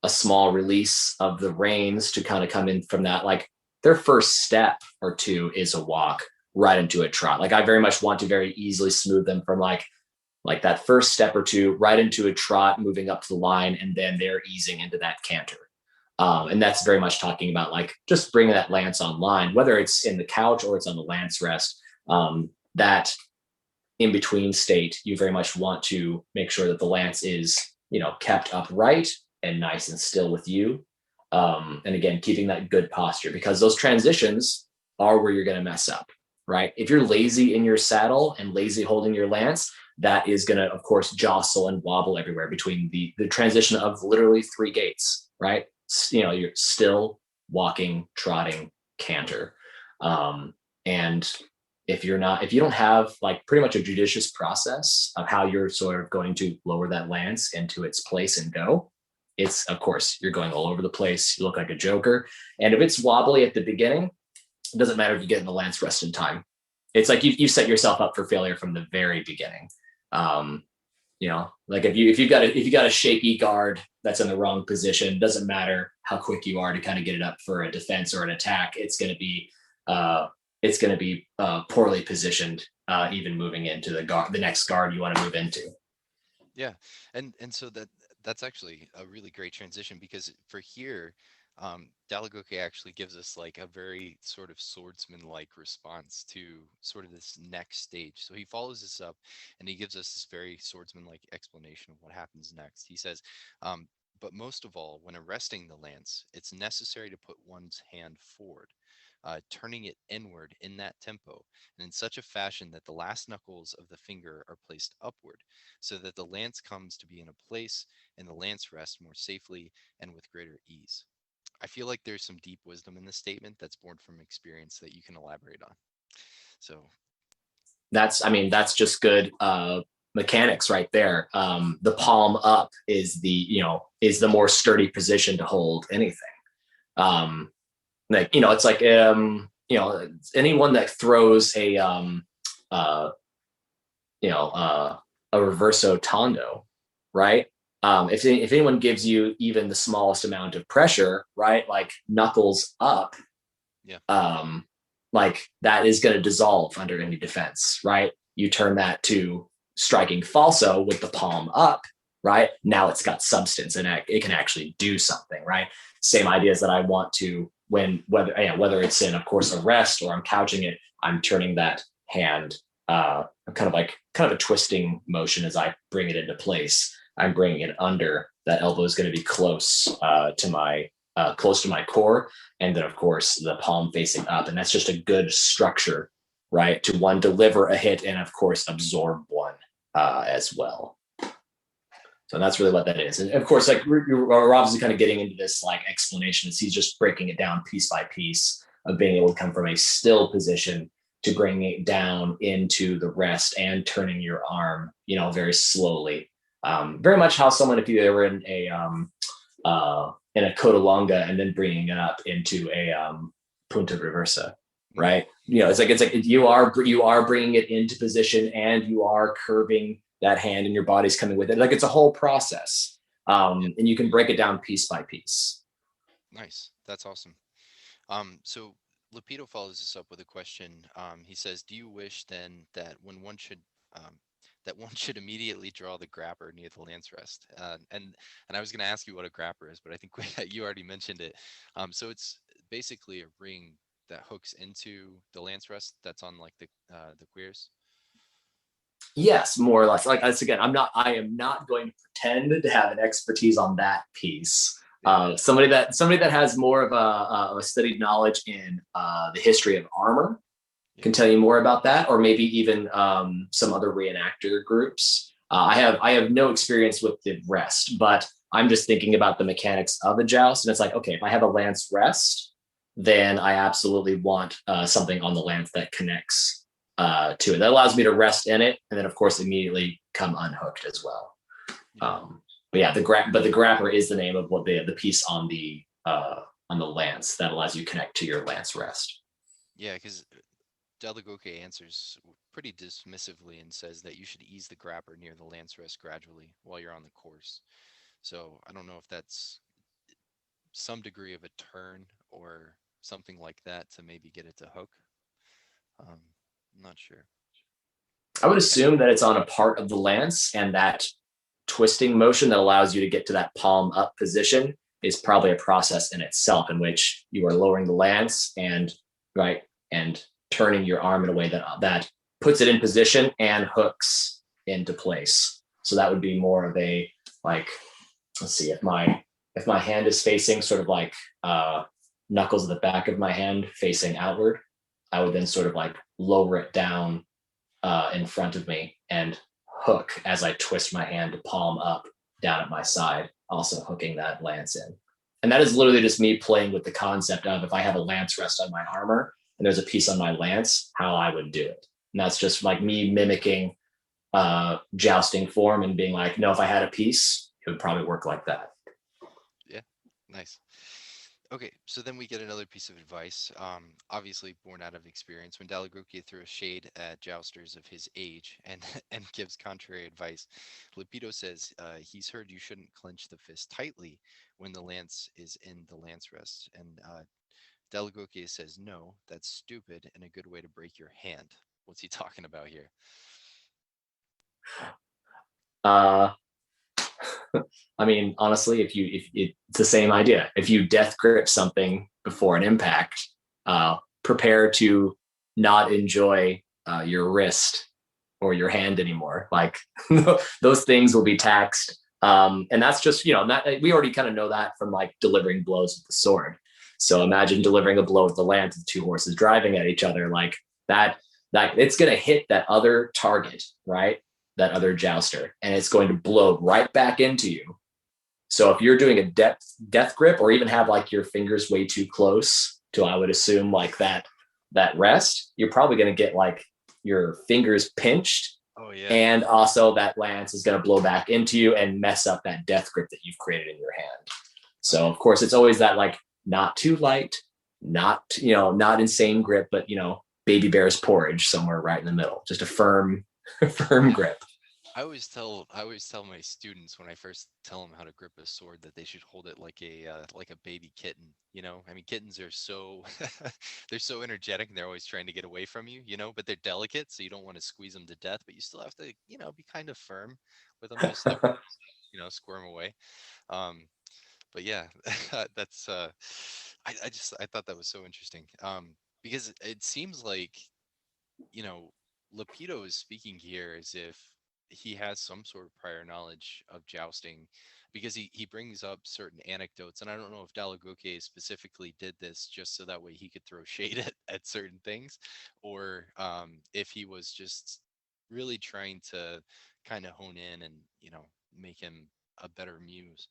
small release of the reins to kind of come in from that. Like their first step or two is a walk right into a trot. Like I very much want to very easily smooth them from like that first step or two right into a trot, moving up to the line, and then they're easing into that canter. And that's very much talking about like just bringing that lance online, whether it's in the couch or it's on the lance rest. That in between state, you very much want to make sure that the lance is, you know, kept upright and nice and still with you. And again, keeping that good posture, because those transitions are where you're going to mess up, right? If you're lazy in your saddle and lazy holding your lance, that is going to, of course, jostle and wobble everywhere between the transition of literally three gates, right? You know, you're still, walking, trotting, canter. And if you don't have like pretty much a judicious process of how you're sort of going to lower that lance into its place and go, it's, of course, you're going all over the place. You look like a joker. And if it's wobbly at the beginning, it doesn't matter if you get in the lance rest in time. It's like you set yourself up for failure from the very beginning. You know, like if you've got a shaky guard that's in the wrong position, doesn't matter how quick you are to kind of get it up for a defense or an attack. It's going to be poorly positioned, even moving into the next guard you want to move into. Yeah, and so that's actually a really great transition, because for here, dall'Agocchie actually gives us like a very sort of swordsman-like response to sort of this next stage. So he follows this up, and he gives us this very swordsman-like explanation of what happens next. He says, "But most of all, when arresting the lance, it's necessary to put one's hand forward, turning it inward in that tempo, and in such a fashion that the last knuckles of the finger are placed upward, so that the lance comes to be in a place and the lance rests more safely and with greater ease." I feel like there's some deep wisdom in this statement that's born from experience that you can elaborate on. So, That's just good mechanics right there. The palm up is the more sturdy position to hold anything. Like, it's like, anyone that throws uh, a reverso tondo, right? If anyone gives you even the smallest amount of pressure, right, like knuckles up, yeah, like that is going to dissolve under any defense, right? You turn that to striking falso with the palm up, right? Now it's got substance and it can actually do something, right? Same ideas that I want to whether it's in, of course, a rest or I'm couching it, I'm turning that hand kind of a twisting motion as I bring it into place. I'm bringing it under. That elbow is going to be close to my core, and then of course the palm facing up, and that's just a good structure, right? To one, deliver a hit, and of course absorb one as well. So that's really what that is. And of course, like we're obviously kind of getting into this like explanation as he's just breaking it down piece by piece of being able to come from a still position to bring it down into the rest and turning your arm, very slowly. Very much how someone, if you were in a codalonga and then bringing it up into a punta reversa, Mhm. right? It's like you are bringing it into position and you are curving that hand and your body's coming with it. Like it's a whole process, Yeah, and you can break it down piece by piece. nice. That's awesome. So Lupito follows this up with a question. He says, "Do you wish then that um, one should immediately draw the grapper near the lance rest?" And I was going to ask you what a grapper is, but I think you already mentioned it. So it's basically a ring that hooks into the lance rest that's on like the queers. Yes, more or less. Like that's again, I am not going to pretend to have an expertise on that piece. Yeah. Somebody that has more of a studied knowledge in the history of armor Yeah. can tell you more about that, or maybe even some other reenactor groups. I have no experience with the rest, but I'm just thinking about the mechanics of a joust, and it's like, okay, if I have a lance rest, then I absolutely want something on the lance that connects to it. That allows me to rest in it, and then of course immediately come unhooked as well. Yeah. But yeah, the grapper is the name of what the piece on the lance that allows you to connect to your lance rest. Yeah, because dall'Agocchie answers pretty dismissively and says that you should ease the grapper near the lance rest gradually while you're on the course. So I don't know if that's some degree of a turn or something like that to maybe get it to hook. I'm not sure, I but would yeah, assume that it's on a part of the lance, and that twisting motion that allows you to get to that palm up position is probably a process in itself in which you are lowering the lance and right and turning your arm in a way that puts it in position and hooks into place. So that would be more of a like, let's see, if my hand is facing sort of like knuckles at the back of my hand facing outward, I would then sort of like lower it down in front of me and hook as I twist my hand to palm up down at my side, also hooking that lance in. And that is literally just me playing with the concept of if I have a lance rest on my armor and there's a piece on my lance, how I would do it. And that's just like me mimicking jousting form and being like, no, if I had a piece, it would probably work like that. yeah, nice. Okay, so then we get another piece of advice, obviously born out of experience. When dall'Agocchie threw a shade at jousters of his age and and gives contrary advice, Lepido says he's heard you shouldn't clench the fist tightly when the lance is in the lance rest, and dall'Agocchie says no, that's stupid and a good way to break your hand. What's he talking about here? Uh, I mean, honestly, if it's the same idea. If you death grip something before an impact, prepare to not enjoy your wrist or your hand anymore. Like those things will be taxed, and that's just that we already kind of know that from like delivering blows with the sword. So imagine delivering a blow with the lance with two horses driving at each other like that. That it's going to hit that other target, right? That other jouster, and it's going to blow right back into you. So if you're doing a death grip, or even have like your fingers way too close to, I would assume like that rest, you're probably going to get like your fingers pinched, Oh yeah, and also that lance is going to blow back into you and mess up that death grip that you've created in your hand. So okay, of course it's always that like not too light, not insane grip, but baby bear's porridge somewhere right in the middle, just a firm firm yeah. grip. I always tell my students when I first tell them how to grip a sword that they should hold it like a baby kitten. I mean, kittens are so they're so energetic and they're always trying to get away from you. But they're delicate, so you don't want to squeeze them to death, but you still have to be kind of firm with them just to squirm away. Um, but yeah, that's I thought that was so interesting. Because it seems like you know, Lapido is speaking here as if he has some sort of prior knowledge of jousting because he brings up certain anecdotes. And I don't know if dall'Agocchie specifically did this just so that way he could throw shade at certain things, or if he was just really trying to kind of hone in and, make him. a better muse.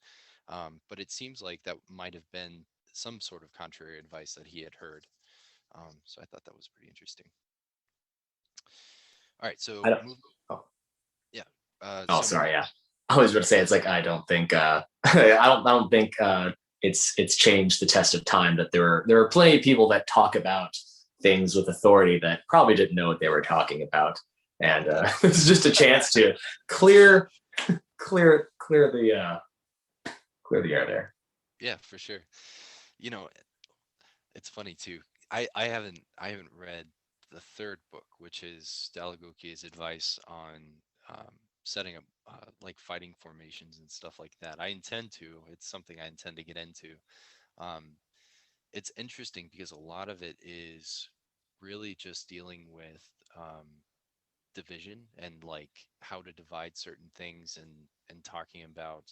But it seems like that might have been some sort of contrary advice that he had heard. So I thought that was pretty interesting. All right, I so don't. move. Oh, Yeah. oh, So sorry. moving. Yeah, I was going to say it's like I don't think I don't think it's changed the test of time that there are plenty of people that talk about things with authority that probably didn't know what they were talking about, Oh, and definitely. it's just a chance to clear clear clear the air there. Yeah, for sure. You know, it's funny too. I haven't read the third book, which is dall'Agocchie's advice on setting up like fighting formations and stuff like that. I intend to. It's something I intend to get into. Um, it's interesting because a lot of it is really just dealing with division and like how to divide certain things and talking about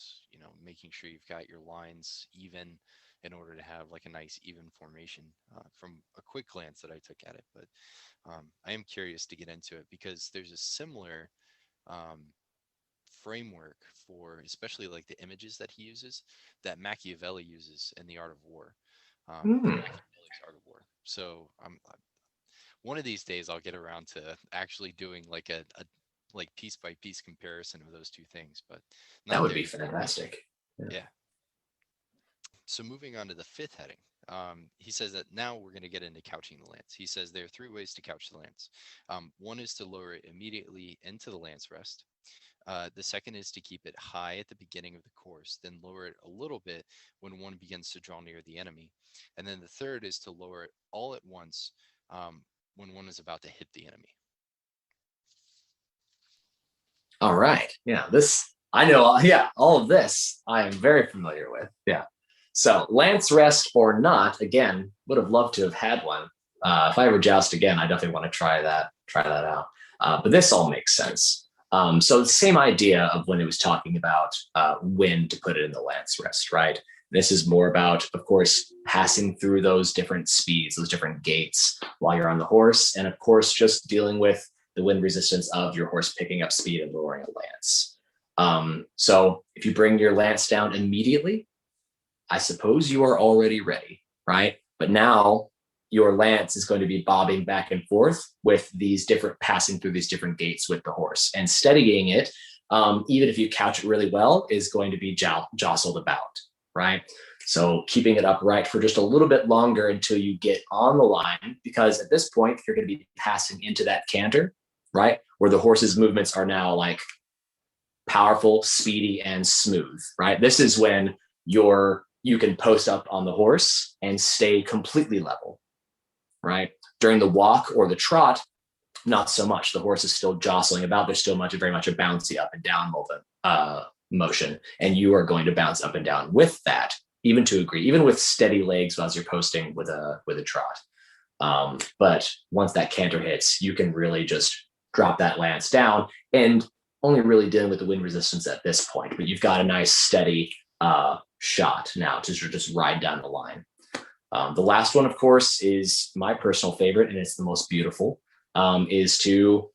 making sure you've got your lines even in order to have like a nice even formation from a quick glance that I took at it. But I am curious to get into it because there's a similar um, framework for especially like the images that he uses that Machiavelli uses in the Art of War, in Hmm, Machiavelli's Art of War. So one of these days I'll get around to actually doing like a like piece by piece comparison of those two things, but that not would there be yet. fantastic. Yeah. Yeah. So moving on to the fifth heading, he says that now we're going to get into couching the lance. He says there are three ways to couch the lance. One is to lower it immediately into the lance rest. The second is to keep it high at the beginning of the course, then lower it a little bit when one begins to draw near the enemy. And then the third is to lower it all at once when one is about to hit the enemy. All right. Yeah, this I know. Yeah, all of this I am very familiar with. Yeah. So lance rest or not, again, would have loved to have had one. If I ever joust again, I definitely want to try that out. But this all makes sense. So the same idea of when it was talking about when to put it in the lance rest, right? This is more about, of course, passing through those different speeds, those different gates while you're on the horse, and of course, just dealing with the wind resistance of your horse picking up speed and lowering a lance. So if you bring your lance down immediately, I suppose you are already ready, right? But now your lance is going to be bobbing back and forth with these different passing through these different gates with the horse, and steadying it, even if you couch it really well, is going to be jostled about, right? So keeping it upright for just a little bit longer until you get on the line, because at this point you're going to be passing into that canter, right? Where the horse's movements are now like powerful, speedy, and smooth, right? This is when you can post up on the horse and stay completely level, right? During the walk or the trot, not so much. The horse is still jostling about. There's still very much a bouncy up and down motion, and you are going to bounce up and down with that, even to agree, even with steady legs as you're posting with a trot. But once that canter hits, you can really just drop that lance down and only really dealing with the wind resistance at this point. But you've got a nice steady shot now to just ride down the line. The last one, of course, is my personal favorite, and it's the most beautiful, is to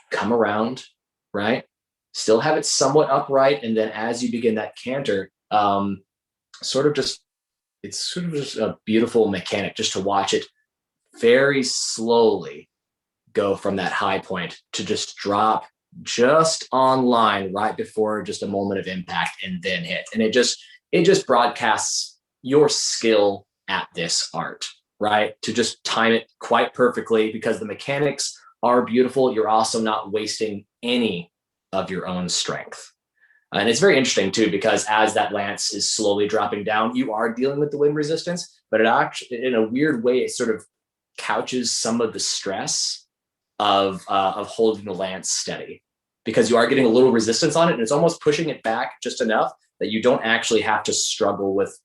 come around, right? Still have it somewhat upright. And then as you begin that canter, sort of just, it's sort of just a beautiful mechanic just to watch it very slowly go from that high point to just drop just on line right before just a moment of impact and then hit. And it just broadcasts your skill at this art, right? To just time it quite perfectly because the mechanics are beautiful. You're also not wasting any of your own strength. And it's very interesting too, because as that lance is slowly dropping down, you are dealing with the wind resistance, but it actually, in a weird way, it sort of couches some of the stress of holding the lance steady, because you are getting a little resistance on it, and it's almost pushing it back just enough that you don't actually have to struggle with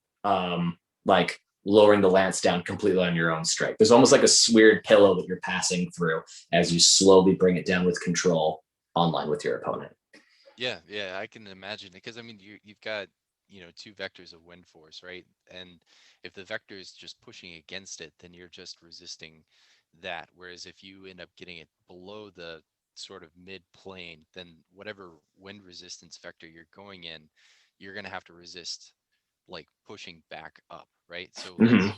like lowering the lance down completely on your own strength. There's almost like a weird pillow that you're passing through as you slowly bring it down with control online with your opponent. Yeah, yeah, I can imagine it because I mean you've got two vectors of wind force, right? And if the vector is just pushing against it, then you're just resisting that. Whereas if you end up getting it below the sort of mid plane, then whatever wind resistance vector you're going in, you're going to have to resist like pushing back up, right? So like Hmm.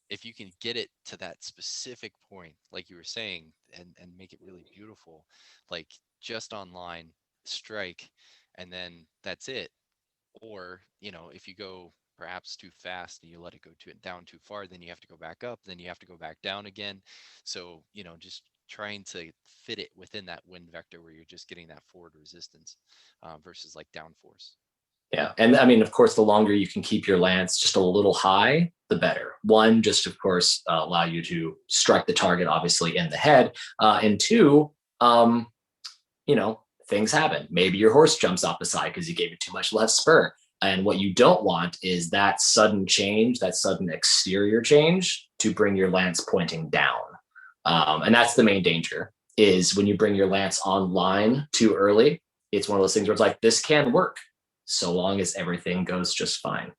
if you can get it to that specific point, like you were saying, and make it really beautiful, like just online, strike, and then that's it. Or, if you go perhaps too fast and you let it go down too far, then you have to go back up, then you have to go back down again. So, just trying to fit it within that wind vector where you're just getting that forward resistance versus like downforce. Yeah. And I mean, of course, the longer you can keep your lance just a little high, the better. One, just of course, allow you to strike the target, obviously, in the head. And two, um, you know, things happen. Maybe your horse jumps off the side because you gave it too much left spur. And what you don't want is that sudden change, that sudden exterior change to bring your lance pointing down. And that's the main danger is when you bring your lance online too early. It's one of those things where it's like, this can work so long as everything goes just fine.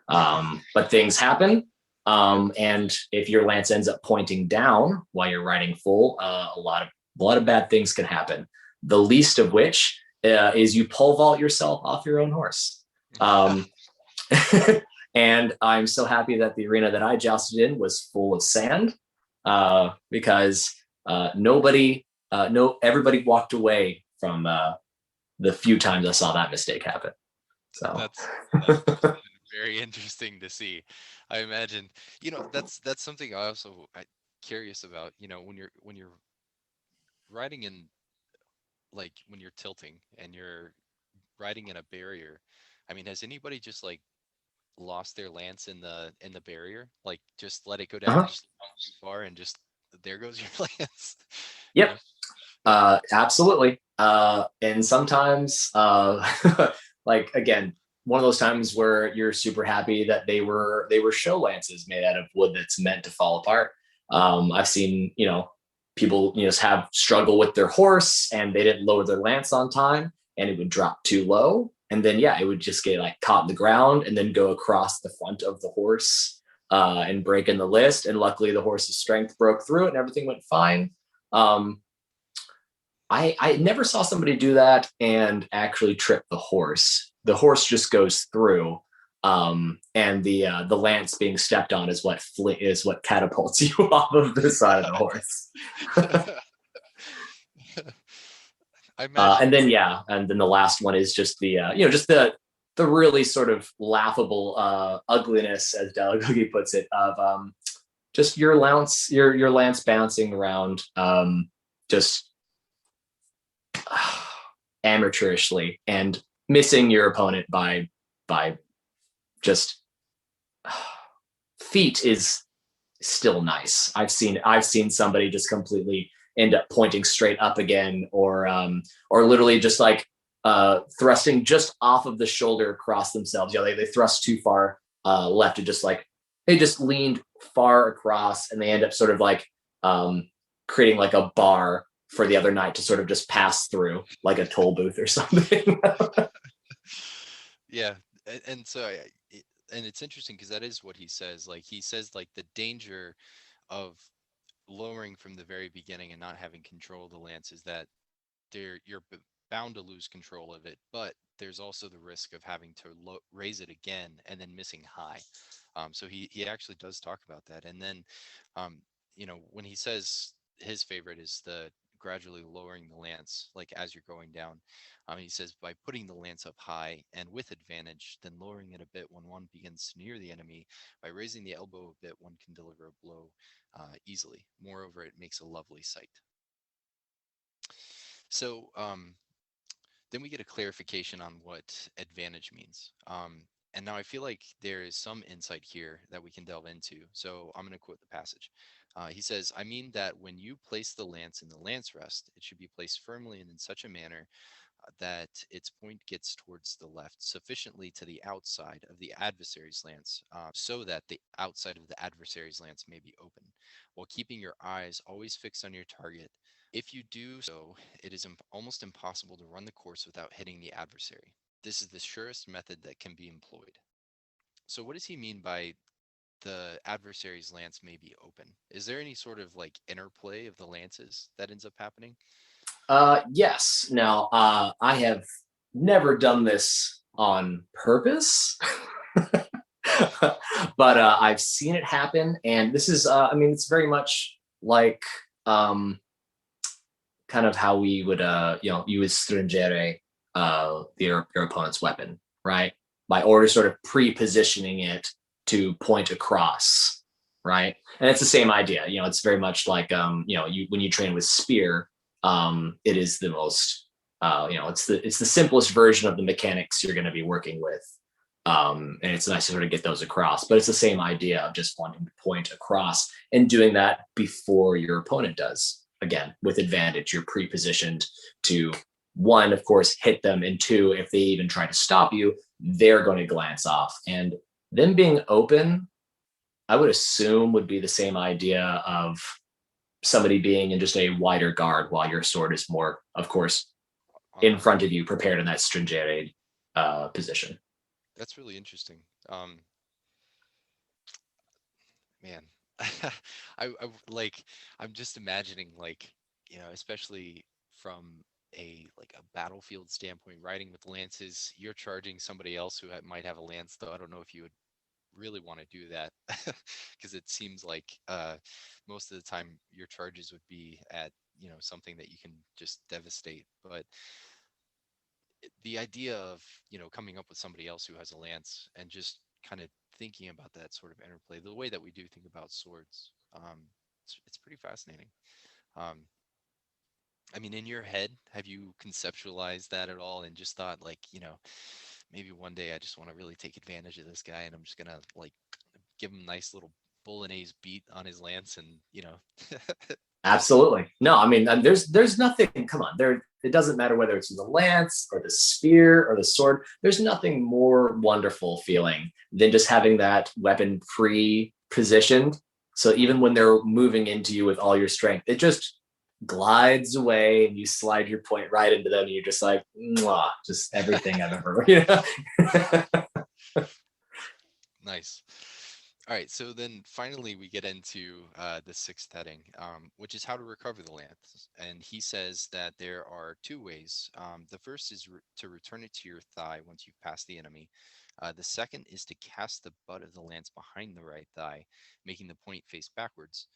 But things happen. And if your lance ends up pointing down while you're riding full, a lot of bad things can happen. The least of which is you pole vault yourself off your own horse. Um, and I'm so happy that the arena that I jousted in was full of sand because everybody walked away from the few times I saw that mistake happen. So, That's very interesting to see. I imagine, that's something I curious about, when you're riding in, like when you're tilting and you're riding in a barrier. I mean, has anybody just like lost their lance in the barrier? Like just let it go down uh-huh. just too far and just there goes your lance. You know? Yep, absolutely. And sometimes, like again, one of those times where you're super happy that they were show lances made out of wood that's meant to fall apart. I've seen people just have struggle with their horse and they didn't lower their lance on time and it would drop too low and then yeah it would just get like caught in the ground and then go across the front of the horse and break in the list. And luckily the horse's strength broke through it and everything went fine. Um, I never saw somebody do that and actually trip the horse. The horse just goes through, and the lance being stepped on is what catapults you off of the side of the horse. I imagine. And then yeah, and then the last one is just the really sort of laughable ugliness, as dall'Agocchie puts it, of just your lance bouncing around, just amateurishly and missing your opponent by just feet is still nice. I've seen somebody just completely end up pointing straight up again, or literally just like thrusting just off of the shoulder across themselves. They thrust too far left and just like they just leaned far across and they end up sort of like creating like a bar for the other night to sort of just pass through like a toll booth or something. Yeah, and so and it's interesting because that is what he says. Like he says, like the danger of lowering from the very beginning and not having control of the lance is that you're bound to lose control of it, but there's also the risk of having to raise it again and then missing high. So he actually does talk about that. And then, when he says his favorite is the gradually lowering the lance, like as you're going down, he says by putting the lance up high and with advantage, then lowering it a bit when one begins to near the enemy. By raising the elbow a bit, one can deliver a blow easily. Moreover, it makes a lovely sight. So, then we get a clarification on what advantage means. And now I feel like there is some insight here that we can delve into. So I'm going to quote the passage. He says, I mean that when you place the lance in the lance rest, it should be placed firmly and in such a manner that its point gets towards the left, sufficiently to the outside of the adversary's lance, so that the outside of the adversary's lance may be open, while keeping your eyes always fixed on your target. If you do so, it is almost impossible to run the course without hitting the adversary. This is the surest method that can be employed. So, what does he mean by the adversary's lance may be open? Is there any sort of like interplay of the lances that ends up happening? Yes. Now, I have never done this on purpose. But I've seen it happen, and this is, I mean, it's very much like kind of how we would, you would stringere your opponent's weapon, right? By order, sort of pre-positioning it to point across, right? And it's the same idea. It's very much like, when you train with spear, it is the most, it's the simplest version of the mechanics you're going to be working with. And it's nice to sort of get those across, but it's the same idea of just wanting to point across and doing that before your opponent does. Again, with advantage, you're pre-positioned to, one, of course, hit them, and two, if they even try to stop you, they're going to glance off. And them being open, I would assume, would be the same idea of somebody being in just a wider guard while your sword is more, of course, in front of you, prepared in that stringere position. That's really interesting. Man, like, I'm just imagining, like, especially from a battlefield standpoint, riding with lances, you're charging somebody else who might have a lance, though I don't know if you would really want to do that, because it seems like most of the time your charges would be at something that you can just devastate. But the idea of coming up with somebody else who has a lance and just kind of thinking about that sort of interplay, the way that we do think about swords, it's pretty fascinating. um, I mean, in your head, have you conceptualized that at all and just thought, like, maybe one day I just want to really take advantage of this guy and I'm just gonna, like, give him a nice little bolognese beat on his lance, and Absolutely. No, I mean, there's nothing. Come on, there. It doesn't matter whether it's the lance or the spear or the sword. There's nothing more wonderful feeling than just having that weapon pre-positioned. So even when they're moving into you with all your strength, it just glides away, and you slide your point right into them. And you're just like, mwah, just everything I've ever. Nice. All right, so then finally we get into the sixth heading, which is how to recover the lance. And he says that there are two ways. The first is to return it to your thigh once you've passed the enemy. The second is to cast the butt of the lance behind the right thigh, making the point face backwards.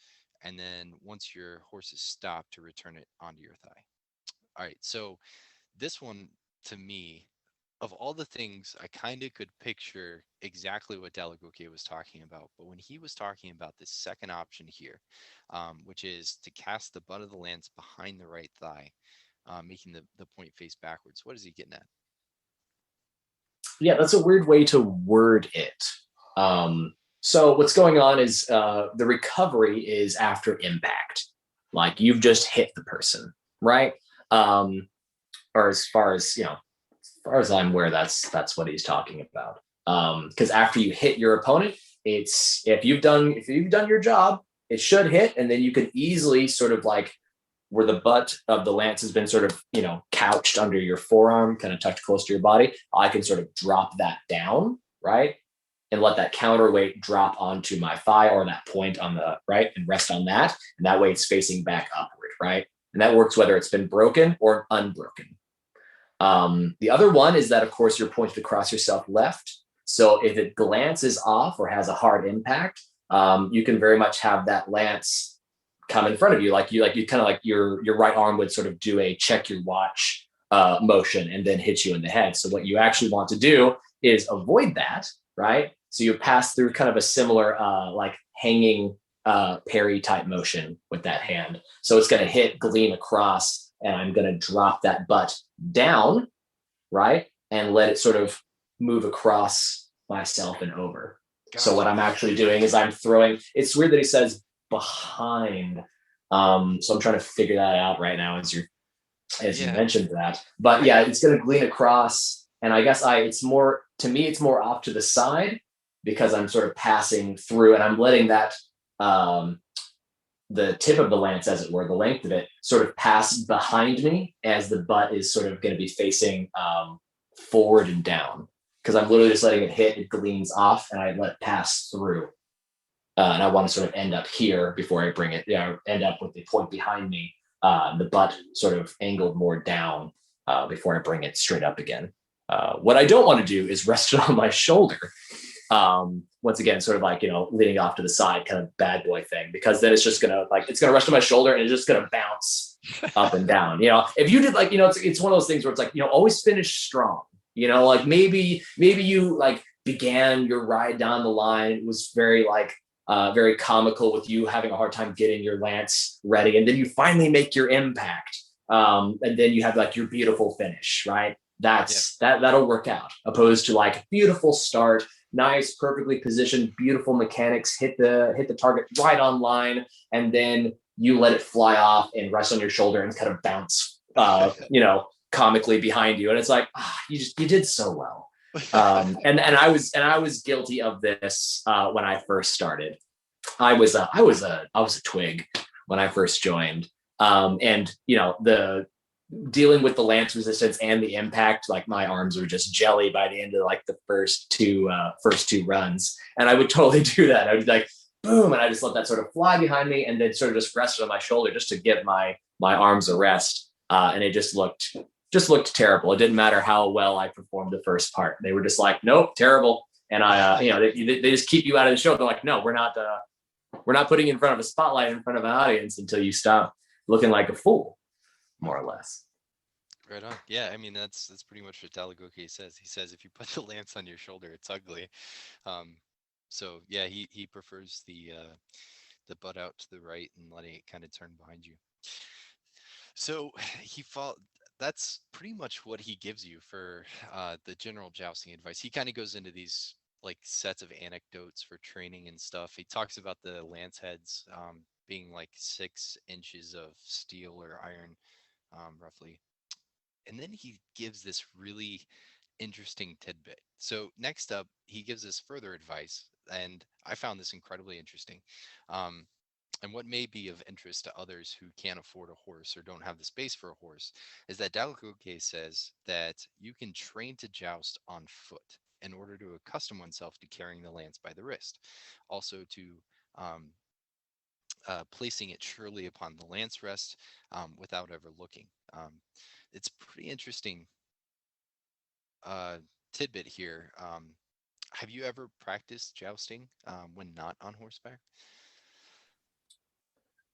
And then once your horse is stopped, to return it onto your thigh. All right, so this one, to me, of all the things, I kind of could picture exactly what dall'Agocchie was talking about. But when he was talking about this second option here, which is to cast the butt of the lance behind the right thigh, making the point face backwards, what is he getting at? Yeah, that's a weird way to word it. So what's going on is the recovery is after impact, like you've just hit the person, right? Or as far as as far as I'm aware, that's what he's talking about. Because after you hit your opponent, it's if you've done your job, it should hit, and then you can easily sort of like where the butt of the lance has been sort of couched under your forearm, kind of tucked close to your body. I can sort of drop that down, right, and let that counterweight drop onto my thigh or that point on the right and rest on that, and that way it's facing back upward, right, and that works whether it's been broken or unbroken. The other one is that, of course, you're pointed across yourself left. So if it glances off or has a hard impact, you can very much have that lance come in front of you, like you kind of like your right arm would sort of do a check your watch motion and then hit you in the head. So what you actually want to do is avoid that, right? So you pass through kind of a similar like hanging parry type motion with that hand. So it's going to hit, gleam across, and I'm going to drop that butt down, right? And let it sort of move across myself and over. Gotcha. So what I'm actually doing is I'm throwing, it's weird that he says behind. So I'm trying to figure that out right now as you mentioned that. But yeah, it's going to gleam across. And I guess it's more off to the side because I'm sort of passing through and I'm letting that, the tip of the lance, as it were, the length of it, sort of pass behind me as the butt is sort of going to be facing forward and down. Because I'm literally just letting it hit, it gleams off, and I let it pass through. And I want to sort of end up here before I bring it, end up with the point behind me, the butt sort of angled more down before I bring it straight up again. What I don't want to do is rest it on my shoulder. Once again, sort of like, leaning off to the side, kind of bad boy thing, because then it's just gonna it's gonna rest on my shoulder and it's just gonna bounce up and down. If you did it's one of those things where it's like, always finish strong. Like maybe you like began your ride down the line. It was very comical with you having a hard time getting your lance ready, and then you finally make your impact, and then you have like your beautiful finish, right? Yeah. That'll work out, opposed to like beautiful start, nice, perfectly positioned, beautiful mechanics, hit the target right on line, and then you let it fly off and rest on your shoulder and kind of bounce, comically behind you, and it's like, you did so well. And I was guilty of this when I first started. I was a twig when I first joined, and the dealing with the lance resistance and the impact, like my arms were just jelly by the end of like the first two runs, and I would totally do that. I would be like, boom, and I just let that sort of fly behind me, and then sort of just rest on my shoulder just to give my arms a rest, and it just looked terrible. It didn't matter how well I performed the first part; they were just like, nope, terrible. And they just keep you out of the show. They're like, no, we're not putting you in front of a spotlight in front of an audience until you stop looking like a fool, more or less. Right on. Yeah, I mean that's pretty much what dall'Agocchie says. He says if you put the lance on your shoulder, it's ugly. Um, so yeah, he prefers the butt out to the right and letting it kind of turn behind you. So he fall. That's pretty much what he gives you for the general jousting advice. He kind of goes into these like sets of anecdotes for training and stuff. He talks about the lance heads being like 6 inches of steel or iron, roughly. And then he gives this really interesting tidbit. So next up, he gives us further advice, and I found this incredibly interesting. Um, and what may be of interest to others who can't afford a horse or don't have the space for a horse is that Dall'Agocchie says that you can train to joust on foot in order to accustom oneself to carrying the lance by the wrist. Also to um, placing it surely upon the lance rest without ever looking. It's pretty interesting uh, tidbit here. Have you ever practiced jousting when not on horseback?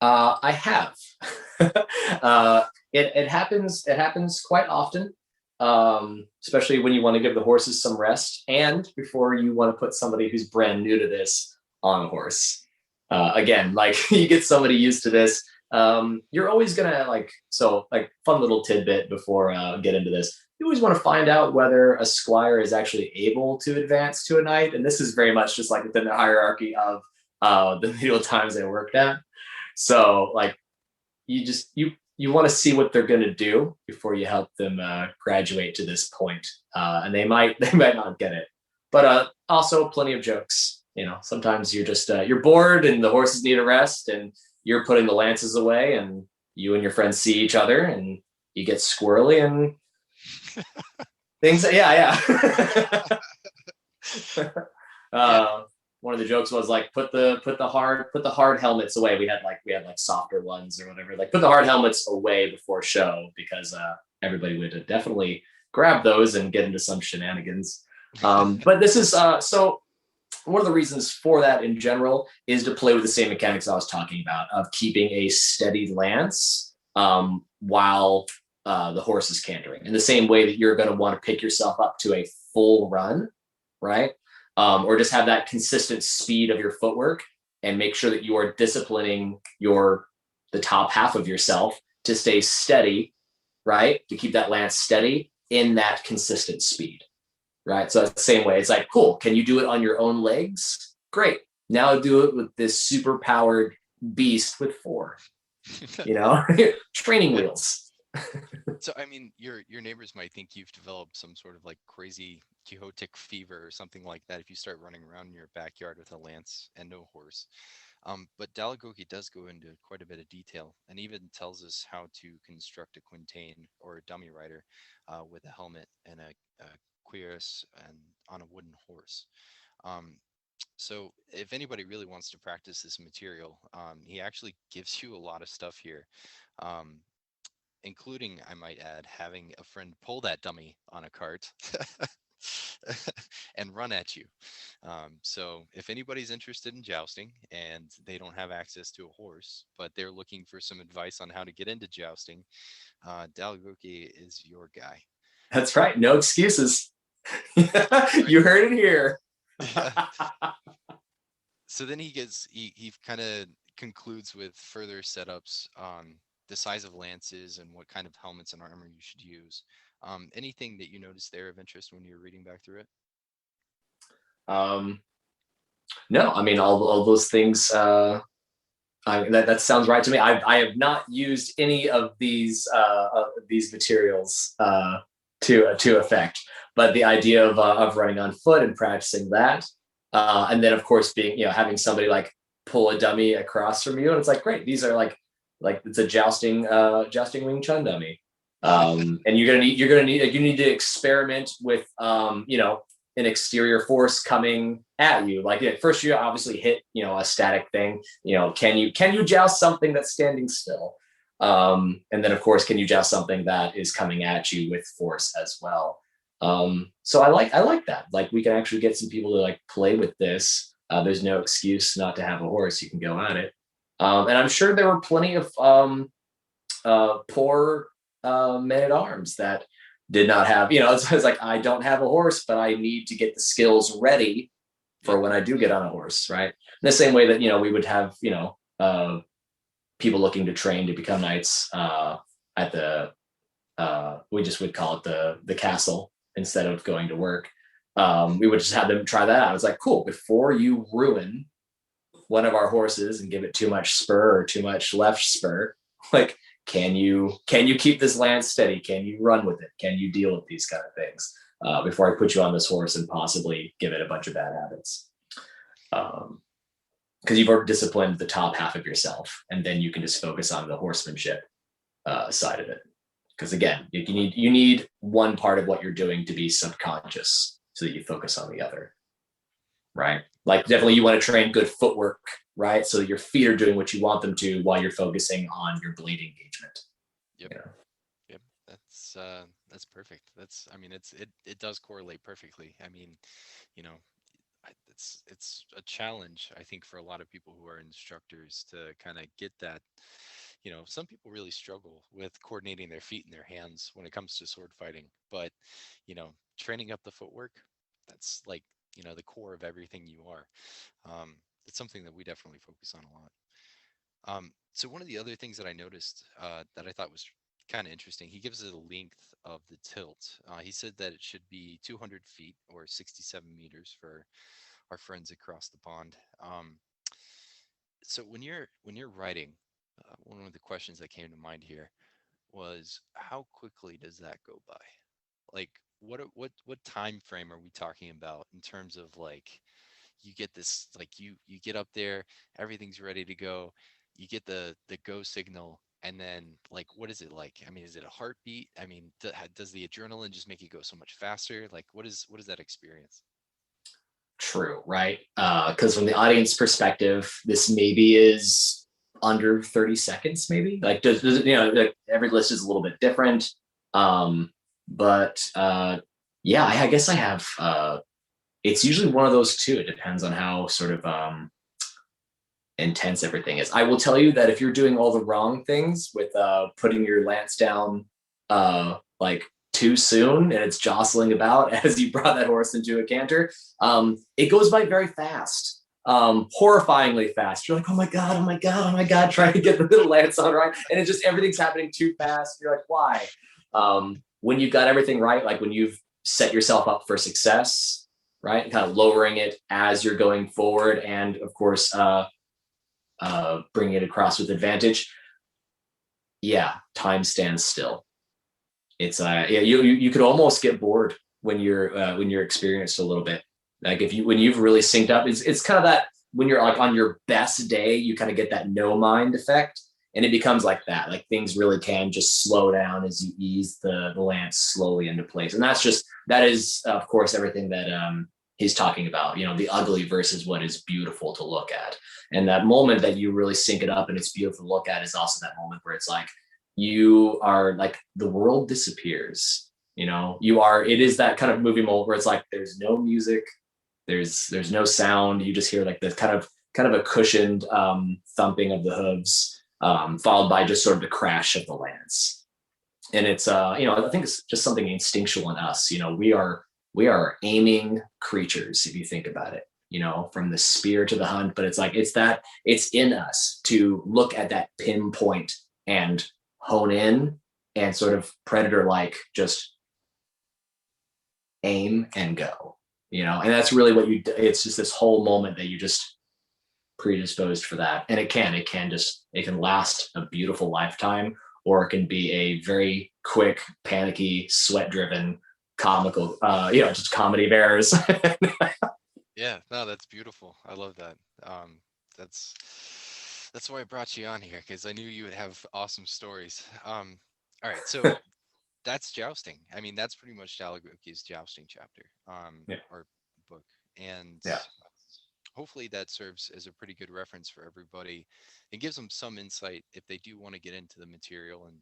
I have. It happens. It happens quite often, especially when you want to give the horses some rest, and before you want to put somebody who's brand new to this on a horse. Again, like you get somebody used to this, you're always gonna like fun little tidbit before get into this. You always want to find out whether a squire is actually able to advance to a knight, and this is very much just like within the hierarchy of the medieval times I worked at. So like you want to see what they're going to do before you help them graduate to this point, and they might not get it. But also plenty of jokes. Sometimes you're just you're bored and the horses need a rest, and you're putting the lances away, and you and your friends see each other, and you get squirrely and things. Yeah, yeah. Yeah. One of the jokes was like put the hard helmets away. We had like softer ones or whatever. Like put the hard helmets away before show, because everybody would definitely grab those and get into some shenanigans. But this is so one of the reasons for that in general is to play with the same mechanics I was talking about of keeping a steady lance while the horse is cantering. In the same way that you're going to want to pick yourself up to a full run, right? Or just have that consistent speed of your footwork, and make sure that you are disciplining the top half of yourself to stay steady, right? To keep that lance steady in that consistent speed, right? So it's the same way. It's like, cool. Can you do it on your own legs? Great. Now do it with this super powered beast with four, training Yeah. wheels. So I mean, your neighbors might think you've developed some sort of like crazy quixotic fever or something like that if you start running around in your backyard with a lance and no horse. But Dall'Agocchie does go into quite a bit of detail and even tells us how to construct a quintain or a dummy rider with a helmet and a cuirass and on a wooden horse. Um, so if anybody really wants to practice this material, he actually gives you a lot of stuff here. Um, including, I might add, having a friend pull that dummy on a cart and run at you. So if anybody's interested in jousting and they don't have access to a horse, but they're looking for some advice on how to get into jousting, dall'Agocchie is your guy. That's right. No excuses. You heard it here. Yeah. So then he kind of concludes with further setups on the size of lances and what kind of helmets and armor you should use. Anything that you noticed there of interest when you were reading back through it? um, no, I mean all those things. That sounds right to me. I have not used any of these materials to effect, but the idea of running on foot and practicing that, and then of course being having somebody like pull a dummy across from you, and it's like great. These are like it's a jousting Wing Chun dummy, and you need to experiment with an exterior force coming at you. Like at first you obviously hit, a static thing. Can you joust something that's standing still? And then of course, can you joust something that is coming at you with force as well? So I like that. Like we can actually get some people to like play with this. There's no excuse not to have a horse. You can go at it. And I'm sure there were plenty of poor men at arms that did not have, it's like, I don't have a horse, but I need to get the skills ready for when I do get on a horse, right? In the same way that, we would have, people looking to train to become knights at the, we just would call it the castle instead of going to work. We would just have them try that out. It's like, cool, before you ruin one of our horses and give it too much spur or too much left spur, like, can you keep this lance steady? Can you run with it? Can you deal with these kind of things before I put you on this horse and possibly give it a bunch of bad habits? Because you've already disciplined the top half of yourself, and then you can just focus on the horsemanship side of it. Because again, you need one part of what you're doing to be subconscious so that you focus on the other, right? Like definitely you want to train good footwork, right? So your feet are doing what you want them to while you're focusing on your blade engagement. Yep. Yep. That's perfect. It does correlate perfectly. I mean, you know, it's a challenge, I think, for a lot of people who are instructors to kind of get that. Some people really struggle with coordinating their feet and their hands when it comes to sword fighting, but training up the footwork, that's like, the core of everything you are. It's something that we definitely focus on a lot. So one of the other things that I noticed that I thought was kind of interesting, he gives it a length of the tilt. He said that it should be 200 feet or 67 meters for our friends across the pond. So when you're writing, one of the questions that came to mind here was, how quickly does that go by? Like, what time frame are we talking about in terms of, like, you get this, like, you get up there, everything's ready to go, you get the go signal, and then, like, what is it like? I mean, is it a heartbeat? I mean, does the adrenaline just make you go so much faster? Like, what is that experience? True, right? Because from the audience perspective, this maybe is under 30 seconds, maybe. Like, does it, like, every list is a little bit different. But yeah, I guess I have. It's usually one of those two. It depends on how sort of intense everything is. I will tell you that if you're doing all the wrong things with putting your lance down like too soon and it's jostling about as you brought that horse into a canter, it goes by very fast, horrifyingly fast. You're like, oh my god, oh my god, oh my god, trying to get the lance on right, and it's just everything's happening too fast. You're like, why? When you've got everything right, like when you've set yourself up for success, right, kind of lowering it as you're going forward, and of course bringing it across with advantage, yeah, time stands still. It's yeah, you could almost get bored when you're experienced a little bit. Like when you've really synced up, it's kind of that when you're like on your best day, you kind of get that no mind effect, and it becomes like that. Like things really can just slow down as you ease the lance slowly into place, and that is of course everything that he's talking about. The ugly versus what is beautiful to look at, and that moment that you really sync it up and it's beautiful to look at is also that moment where it's like, you are like the world disappears. It is that kind of movie moment where it's like there's no music, there's no sound. You just hear like the kind of a cushioned thumping of the hooves, followed by just sort of the crash of the lance. And it's I think it's just something instinctual in us. We are aiming creatures, if you think about it, from the spear to the hunt. But it's like it's in us to look at that pinpoint and hone in and sort of predator like just aim and go. And that's really what it's just this whole moment that you just predisposed for that. And it can last a beautiful lifetime, or it can be a very quick, panicky, sweat driven comical just comedy of errors. Yeah, no, that's beautiful. I love that. That's that's why I brought you on here, because I knew you would have awesome stories. All right, so that's jousting. I mean, that's pretty much dall'Agocchie's jousting chapter, Yeah. or book, and Yeah. hopefully that serves as a pretty good reference for everybody. It gives them some insight if they do want to get into the material and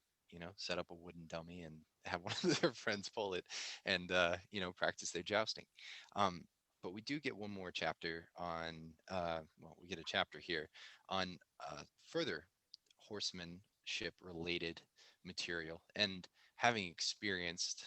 set up a wooden dummy and have one of their friends pull it and practice their jousting. Um, but we do get one more chapter on well, we get a chapter here on further horsemanship related material. And having experienced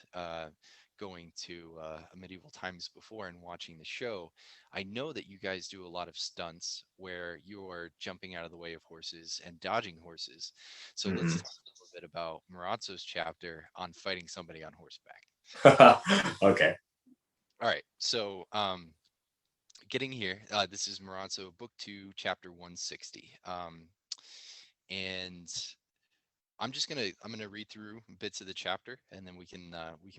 going to medieval times before and watching the show, I know that you guys do a lot of stunts where you're jumping out of the way of horses and dodging horses. So let's Mhm. talk a little bit about Marozzo's chapter on fighting somebody on horseback. Okay. All right, so getting here, this is Marozzo, Book 2, Chapter 160. And I'm gonna read through bits of the chapter, and then we can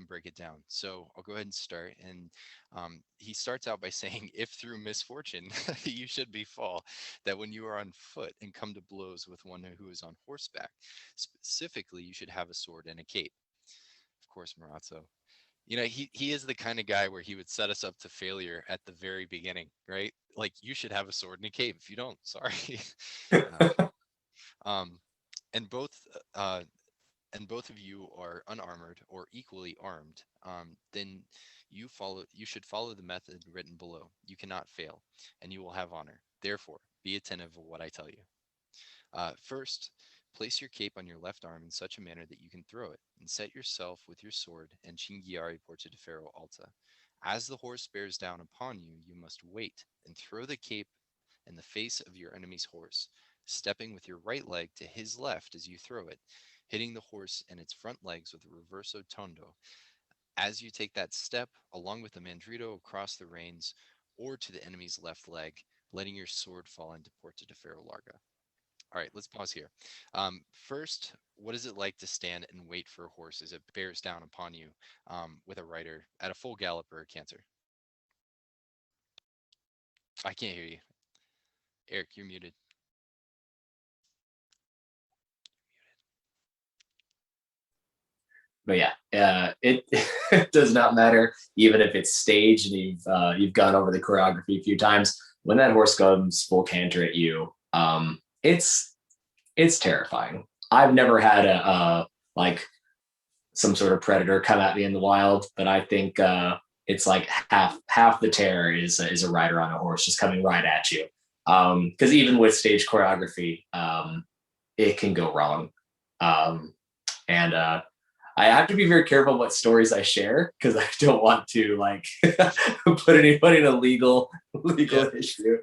break it down. So I'll go ahead and start. And he starts out by saying, "If through misfortune you should befall, that when you are on foot and come to blows with one who is on horseback, specifically you should have a sword and a cape." Of course, Marazzo. He is the kind of guy where he would set us up to failure at the very beginning, right? Like, you should have a sword and a cape. If you don't, sorry. uh, um, and uh, both of you are unarmored or equally armed, then you should follow the method written below. You cannot fail, and you will have honor. Therefore, be attentive to what I tell you. First, place your cape on your left arm in such a manner that you can throw it, and set yourself with your sword and cinghiari porta di ferro alta. As the horse bears down upon you, you must wait and throw the cape in the face of your enemy's horse, stepping with your right leg to his left as you throw it, hitting the horse and its front legs with a reverso tondo. As you take that step, along with the mandrito across the reins, or to the enemy's left leg, letting your sword fall into porta di ferro larga. All right, let's pause here. First, what is it like to stand and wait for a horse as it bears down upon you with a rider at a full gallop or a canter? I can't hear you. Eric, you're muted. But yeah, it it does not matter even if it's staged and you've gone over the choreography a few times. When that horse comes full canter at you, it's terrifying. I've never had a like some sort of predator come at me in the wild, but I think it's like half the terror is a rider on a horse just coming right at you. Because even with stage choreography, it can go wrong. And I have to be very careful what stories I share because I don't want to like put anybody in a legal Yeah. issue.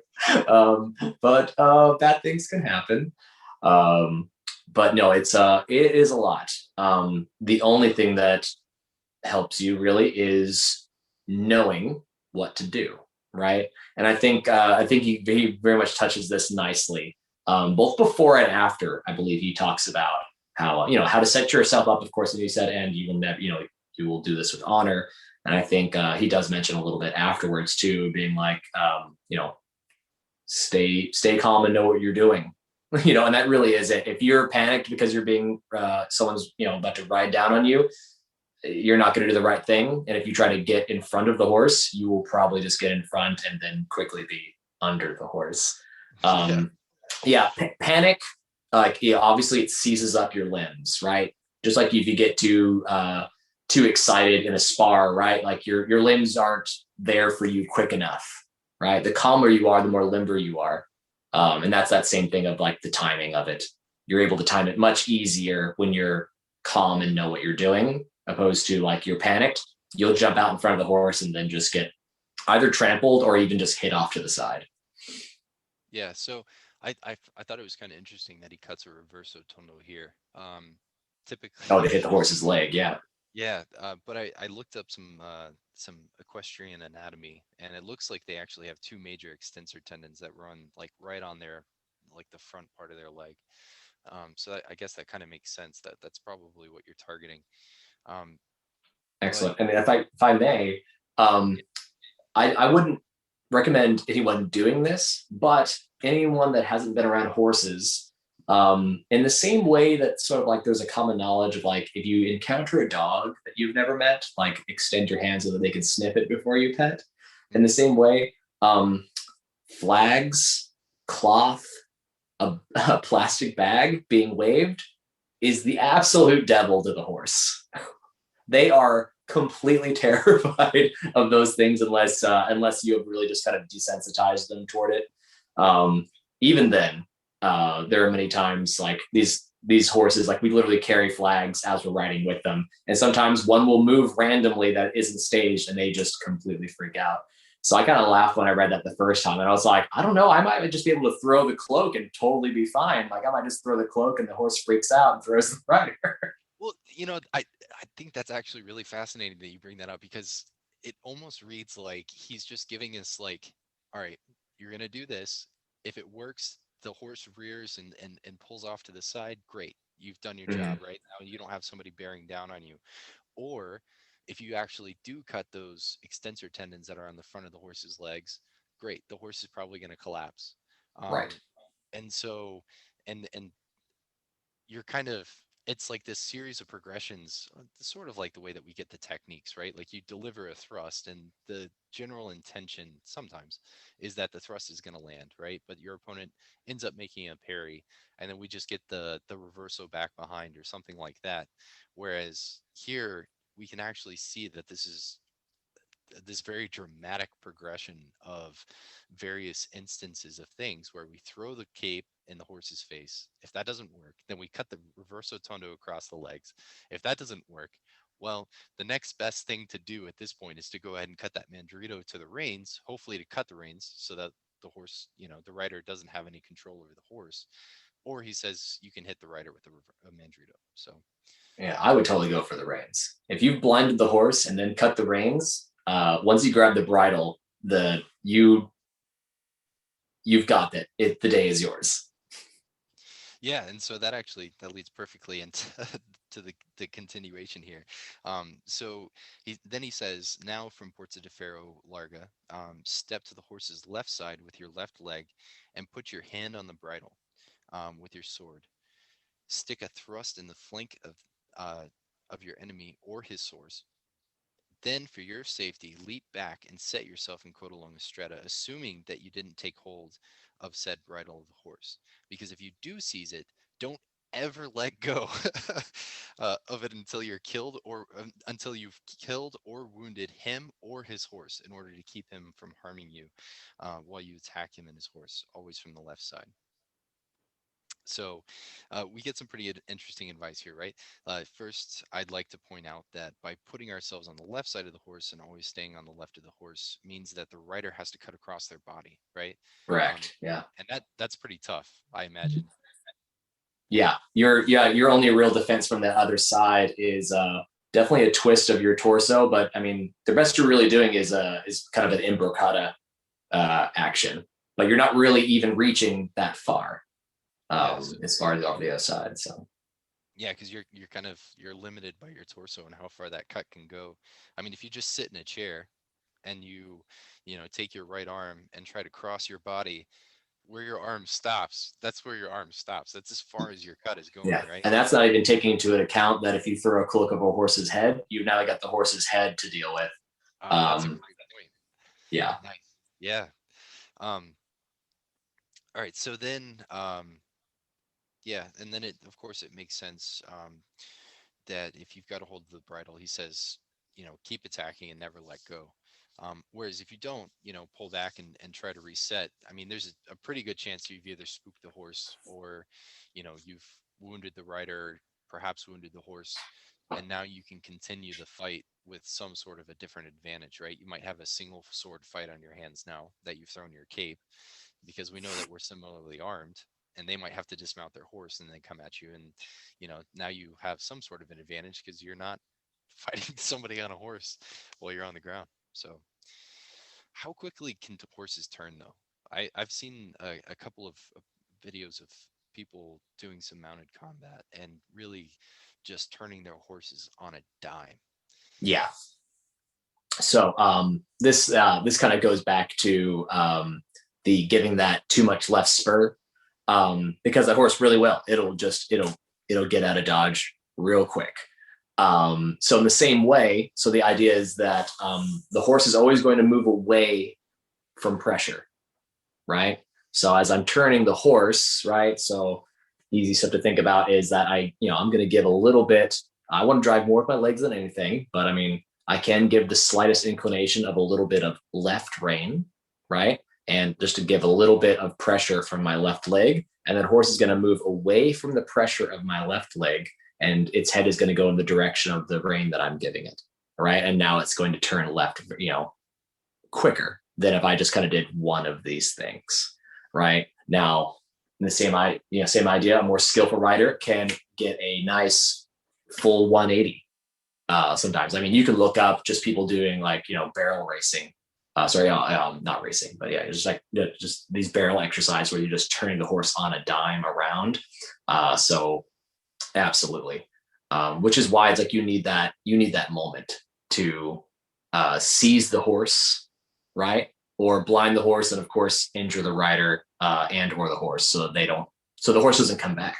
But bad things can happen. Um, but no, it is a lot. The only thing that helps you really is knowing what to do, right? And I think he very much touches this nicely, both before and after. I believe he talks about how to set yourself up, of course, as you said, and you will never you will do this with honor. And I think he does mention a little bit afterwards too, being like stay calm and know what you're doing. And that really is it. If you're panicked because you're being someone's about to ride down on you, you're not going to do the right thing. And if you try to get in front of the horse, you will probably just get in front and then quickly be under the horse. Yeah. um yeah, panic like obviously it seizes up your limbs, right? Just like if you get too excited in a spar, right? Like your limbs aren't there for you quick enough, right? The calmer you are, the more limber you are. And that's that same thing of like the timing of it. You're able to time it much easier when you're calm and know what you're doing, opposed to like you're panicked. You'll jump out in front of the horse and then just get either trampled or even just hit off to the side. Yeah, so I thought it was kind of interesting that he cuts a reverso tondo here. Oh, Typically, to hit the horse's leg. Yeah. yeah, but I looked up some equestrian anatomy, and it looks like they actually have two major extensor tendons that run like right on their like the front part of their leg. So I guess that kind of makes sense that that's probably what you're targeting. Um, but Excellent. And if I may, um, I wouldn't recommend anyone doing this, but anyone that hasn't been around horses, in the same way that sort of like there's a common knowledge of like if you encounter a dog that you've never met, like extend your hand so that they can sniff it before you pet. In the mhm, same way, flags, cloth, a plastic bag being waved is the absolute devil to the horse. They are completely terrified of those things unless you have really just kind of desensitized them toward it. Um, Even then, there are many times like these horses, like we literally carry flags as we're riding with them, and sometimes one will move randomly that isn't staged, and they just completely freak out. So I kind of laughed when I read that the first time, and I was like, I don't know, I might just be able to throw the cloak and totally be fine. Like I might just throw the cloak and the horse freaks out and throws the rider. well, I think that's actually really fascinating that you bring that up because it almost reads like he's just giving us like, all right, you're gonna do this. If it works, the horse rears and pulls off to the side. Great, you've done your job. Mm, Right now, you don't have somebody bearing down on you. Or if you actually do cut those extensor tendons that are on the front of the horse's legs, great, the horse is probably going to collapse. right. Um, and so, and you're kind of it's like this series of progressions, sort of like the way that we get the techniques, right? Like you deliver a thrust, and the general intention sometimes is that the thrust is going to land, right? But your opponent ends up making a parry, and then we just get the reverso back behind or something like that. Whereas here we can actually see that this very dramatic progression of various instances of things where we throw the cape in the horse's face. If that doesn't work, then we cut the reverso tondo across the legs. If that doesn't work, well, the next best thing to do at this point is to go ahead and cut that mandrito to the reins, hopefully to cut the reins so that the horse, the rider doesn't have any control over the horse. Or he says you can hit the rider with a mandrito. So, Yeah, I would totally go for the reins. If you've blinded the horse and then cut the reins, once you grab the bridle, you've got it. The day is yours. yeah, and so that leads perfectly into to the continuation here. So he says, now from Porta de Ferro Larga, step to the horse's left side with your left leg, and put your hand on the bridle with your sword. Stick a thrust in the flank of your enemy or his horse. Then, for your safety, leap back and set yourself in coda longa stretta, assuming that you didn't take hold of said bridle of the horse. Because if you do seize it, don't ever let go of it until you're killed or until you've killed or wounded him or his horse in order to keep him from harming you while you attack him and his horse, always from the left side. So we get some pretty interesting advice here, right? First, I'd like to point out that by putting ourselves on the left side of the horse and always staying on the left of the horse means that the rider has to cut across their body, right? Um, Correct. Yeah. and that's pretty tough, I imagine. Your only real defense from the other side is definitely a twist of your torso, but I mean the best you're really doing is kind of an imbrocata action, but you're not really even reaching that far Yeah. So as far as off the other side. So yeah, because you're kind of you're limited by your torso and how far that cut can go. I mean, if you just sit in a chair and you take your right arm and try to cross your body where your arm stops, that's where your arm stops. That's as far as your cut is going, yeah, right? and that's not even taking into account that if you throw a cloak over a horse's head, you've now got the horse's head to deal with. That's a Um, great point. yeah, Nice. Yeah. Um, all right. So then, Yeah, and then of course, it makes sense that if you've got a hold of the bridle, he says, keep attacking and never let go. Whereas if you don't, pull back and try to reset, I mean, there's a pretty good chance you've either spooked the horse or, you've wounded the rider, perhaps wounded the horse, and now you can continue the fight with some sort of a different advantage, right? You might have a single sword fight on your hands now that you've thrown your cape, because we know that we're similarly armed, and they might have to dismount their horse and then come at you, and now you have some sort of an advantage because you're not fighting somebody on a horse while you're on the ground. So how quickly can horses turn, though? I've seen a couple of videos of people doing some mounted combat and really just turning their horses on a dime. Yeah. So this kind of goes back to the giving that too much left spur, because that horse really will. It'll get out of dodge real quick. So in the same way, so the idea is that the horse is always going to move away from pressure, right? So as I'm turning the horse, right? So easy stuff to think about is that I'm going to give a little bit. I want to drive more with my legs than anything, but I mean, I can give the slightest inclination of a little bit of left rein, right? And just to give a little bit of pressure from my left leg. And then horse is going to move away from the pressure of my left leg, and its head is going to go in the direction of the rein that I'm giving it. Right. And now it's going to turn left, quicker than if I just kind of did one of these things. Right. Now, in the same idea, a more skillful rider can get a nice full 180. Sometimes, I mean, you can look up just people doing barrel racing. Not racing, but yeah, just just these barrel exercise where you're just turning the horse on a dime around. So absolutely, which is why it's like you need that moment to seize the horse, right, or blind the horse, and of course injure the rider and or the horse, so the horse doesn't come back,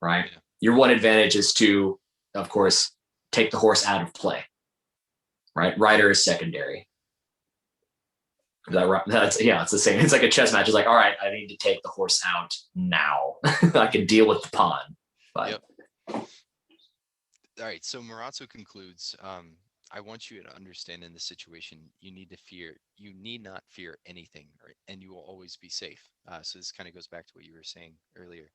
right? Yeah. Your one advantage is to, of course, take the horse out of play, right? Rider is secondary. That's it's the same. It's like a chess match. It's like, all right, I need to take the horse out now. I can deal with the pawn. But yep. All right. So Marozzo concludes, I want you to understand, in this situation, you need not fear anything, right? And you will always be safe. So this kind of goes back to what you were saying earlier.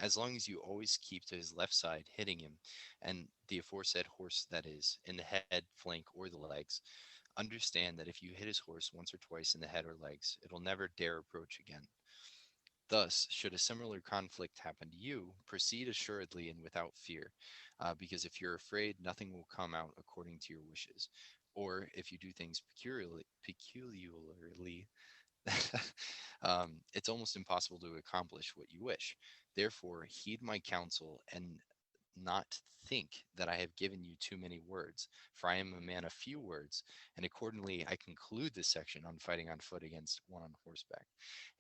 As long as you always keep to his left side, hitting him, and the aforesaid horse, that is, in the head, flank, or the legs, understand that if you hit his horse once or twice in the head or legs, it'll never dare approach again. Thus, should a similar conflict happen to you, proceed assuredly and without fear, because if you're afraid, nothing will come out according to your wishes. Or if you do things peculiarly, it's almost impossible to accomplish what you wish. Therefore, heed my counsel and not think that I have given you too many words, for I am a man of few words, and accordingly I conclude this section on fighting on foot against one on horseback.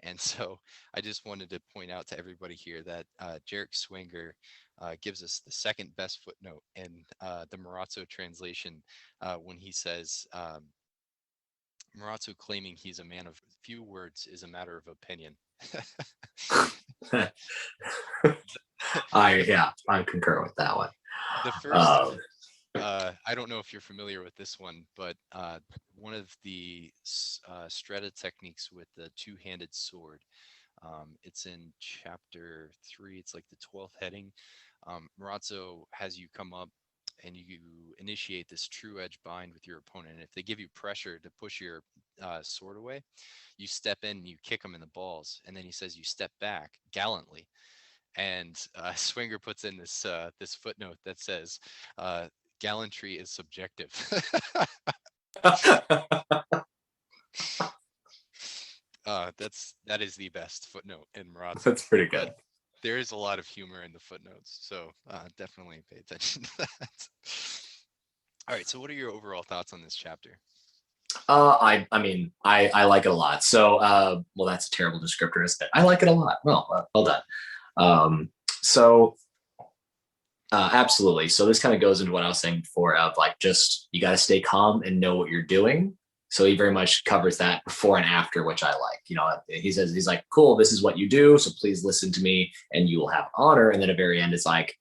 And so I just wanted to point out to everybody here that Jarek Swinger gives us the second best footnote in the Marozzo translation, when he says, Marozzo claiming he's a man of few words is a matter of opinion. I concur with that one. The first, I don't know if you're familiar with this one, but one of the stretta techniques with the two-handed sword, it's in chapter 3. It's like the 12th heading. Marozzo has you come up and you initiate this true edge bind with your opponent. And if they give you pressure to push your sword away, you step in and you kick them in the balls. And then he says you step back gallantly. And Swinger puts in this this footnote that says, gallantry is subjective. That is the best footnote in Marozzo. That's pretty good. But there is a lot of humor in the footnotes, so definitely pay attention to that. All right, so what are your overall thoughts on this chapter? I like it a lot. So, well, that's a terrible descriptor, isn't it? I like it a lot. Well done. Absolutely. So this kind of goes into what I was saying before of like, just, you got to stay calm and know what you're doing. So he very much covers that before and after, which I like. He says, he's like, cool, this is what you do. So please listen to me and you will have honor. And then at the very end, it's like,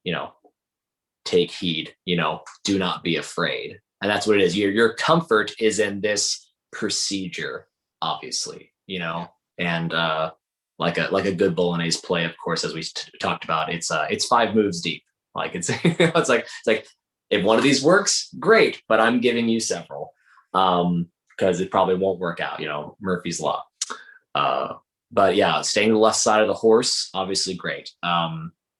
you know, take heed, do not be afraid. And that's what it is. Your comfort is in this procedure, obviously, and like a good Bolognese play, of course, as we talked about, it's 5 moves deep. Like it's like if one of these works, great, but I'm giving you several because it probably won't work out, Murphy's Law. But yeah, staying to the left side of the horse, obviously great.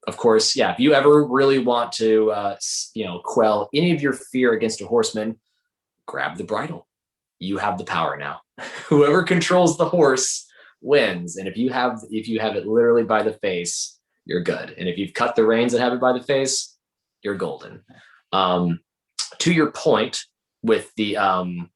Of course, yeah, if you ever really want to, quell any of your fear against a horseman, grab the bridle. You have the power now. Whoever controls the horse wins. And if you have it literally by the face, you're good. And if you've cut the reins and have it by the face, you're golden. To your point with the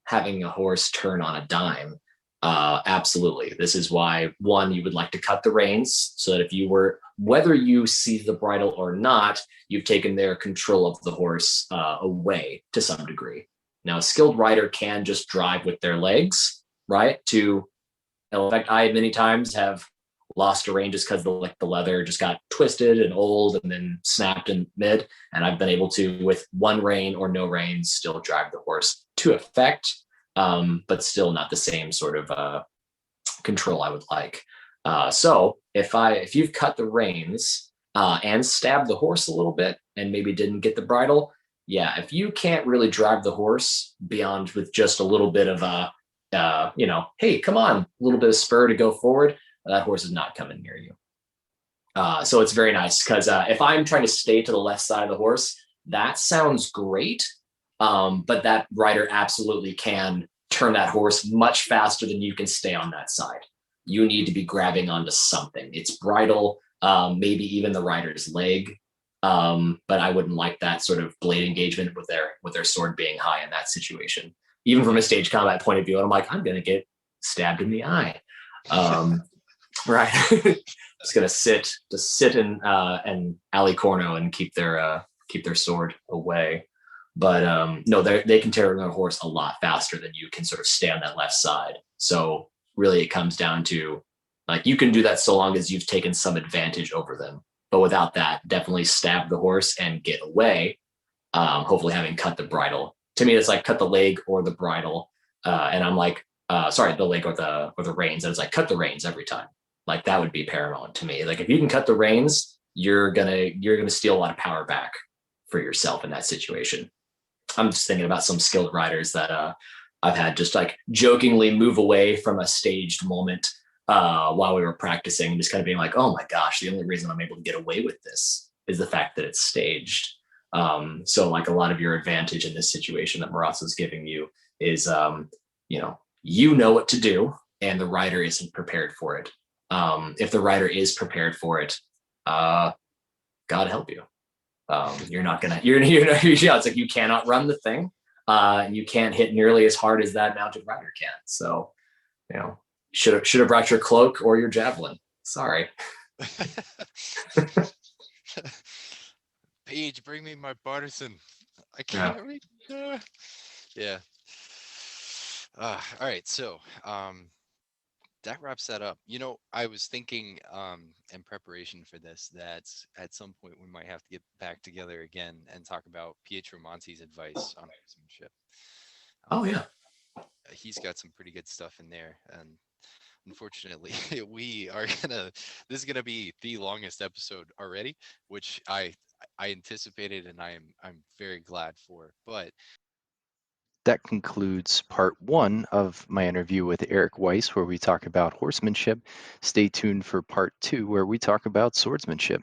having a horse turn on a dime, absolutely. This is why, one, you would like to cut the reins so that whether you see the bridle or not, you've taken their control of the horse away to some degree. Now, a skilled rider can just drive with their legs, right? In fact, I many times have lost a rein just because the leather just got twisted and old and then snapped in mid. And I've been able to, with one rein or no reins, still drive the horse to effect, but still not the same sort of control I would like. So if you've cut the reins and stabbed the horse a little bit and maybe didn't get the bridle, yeah, if you can't really drive the horse beyond with just a little bit of hey, come on, a little bit of spur to go forward, that horse is not coming near you. So it's very nice because if I'm trying to stay to the left side of the horse, that sounds great. But that rider absolutely can turn that horse much faster than you can stay on that side. You need to be grabbing onto something. It's bridle, maybe even the rider's leg. But I wouldn't like that sort of blade engagement with their sword being high in that situation, even from a stage combat point of view. And I'm like, I'm going to get stabbed in the eye. Right. Just going to sit in alley corner and keep their sword away. But no, they can tear their horse a lot faster than you can sort of stay on that left side. So really it comes down to, like, you can do that so long as you've taken some advantage over them. But without that, definitely stab the horse and get away, hopefully having cut the bridle. To me, it's like cut the leg or the bridle. And I'm like, the leg or the reins. And it's like, cut the reins every time. Like, that would be paramount to me. Like, if you can cut the reins, you're gonna steal a lot of power back for yourself in that situation. I'm just thinking about some skilled riders that I've had just like jokingly move away from a staged moment while we were practicing, just kind of being like, oh my gosh, the only reason I'm able to get away with this is the fact that it's staged. So like a lot of your advantage in this situation that Marozzo is giving you is, you know what to do and the rider isn't prepared for it. If the rider is prepared for it, God help you. You're not gonna, it's like you cannot run the thing. You can't hit nearly as hard as that mounted rider can. So, should have brought your cloak or your javelin. Sorry. Paige, bring me my partisan. I can't read. Yeah. All right. So, that wraps that up. I was thinking in preparation for this that at some point we might have to get back together again and talk about Pietro Monti's advice on horsemanship. Oh, yeah. He's got some pretty good stuff in there. And unfortunately, this is gonna be the longest episode already, which I anticipated and I'm very glad for. But that concludes part 1 of my interview with Eric Weiss, where we talk about horsemanship. Stay tuned for part 2, where we talk about swordsmanship.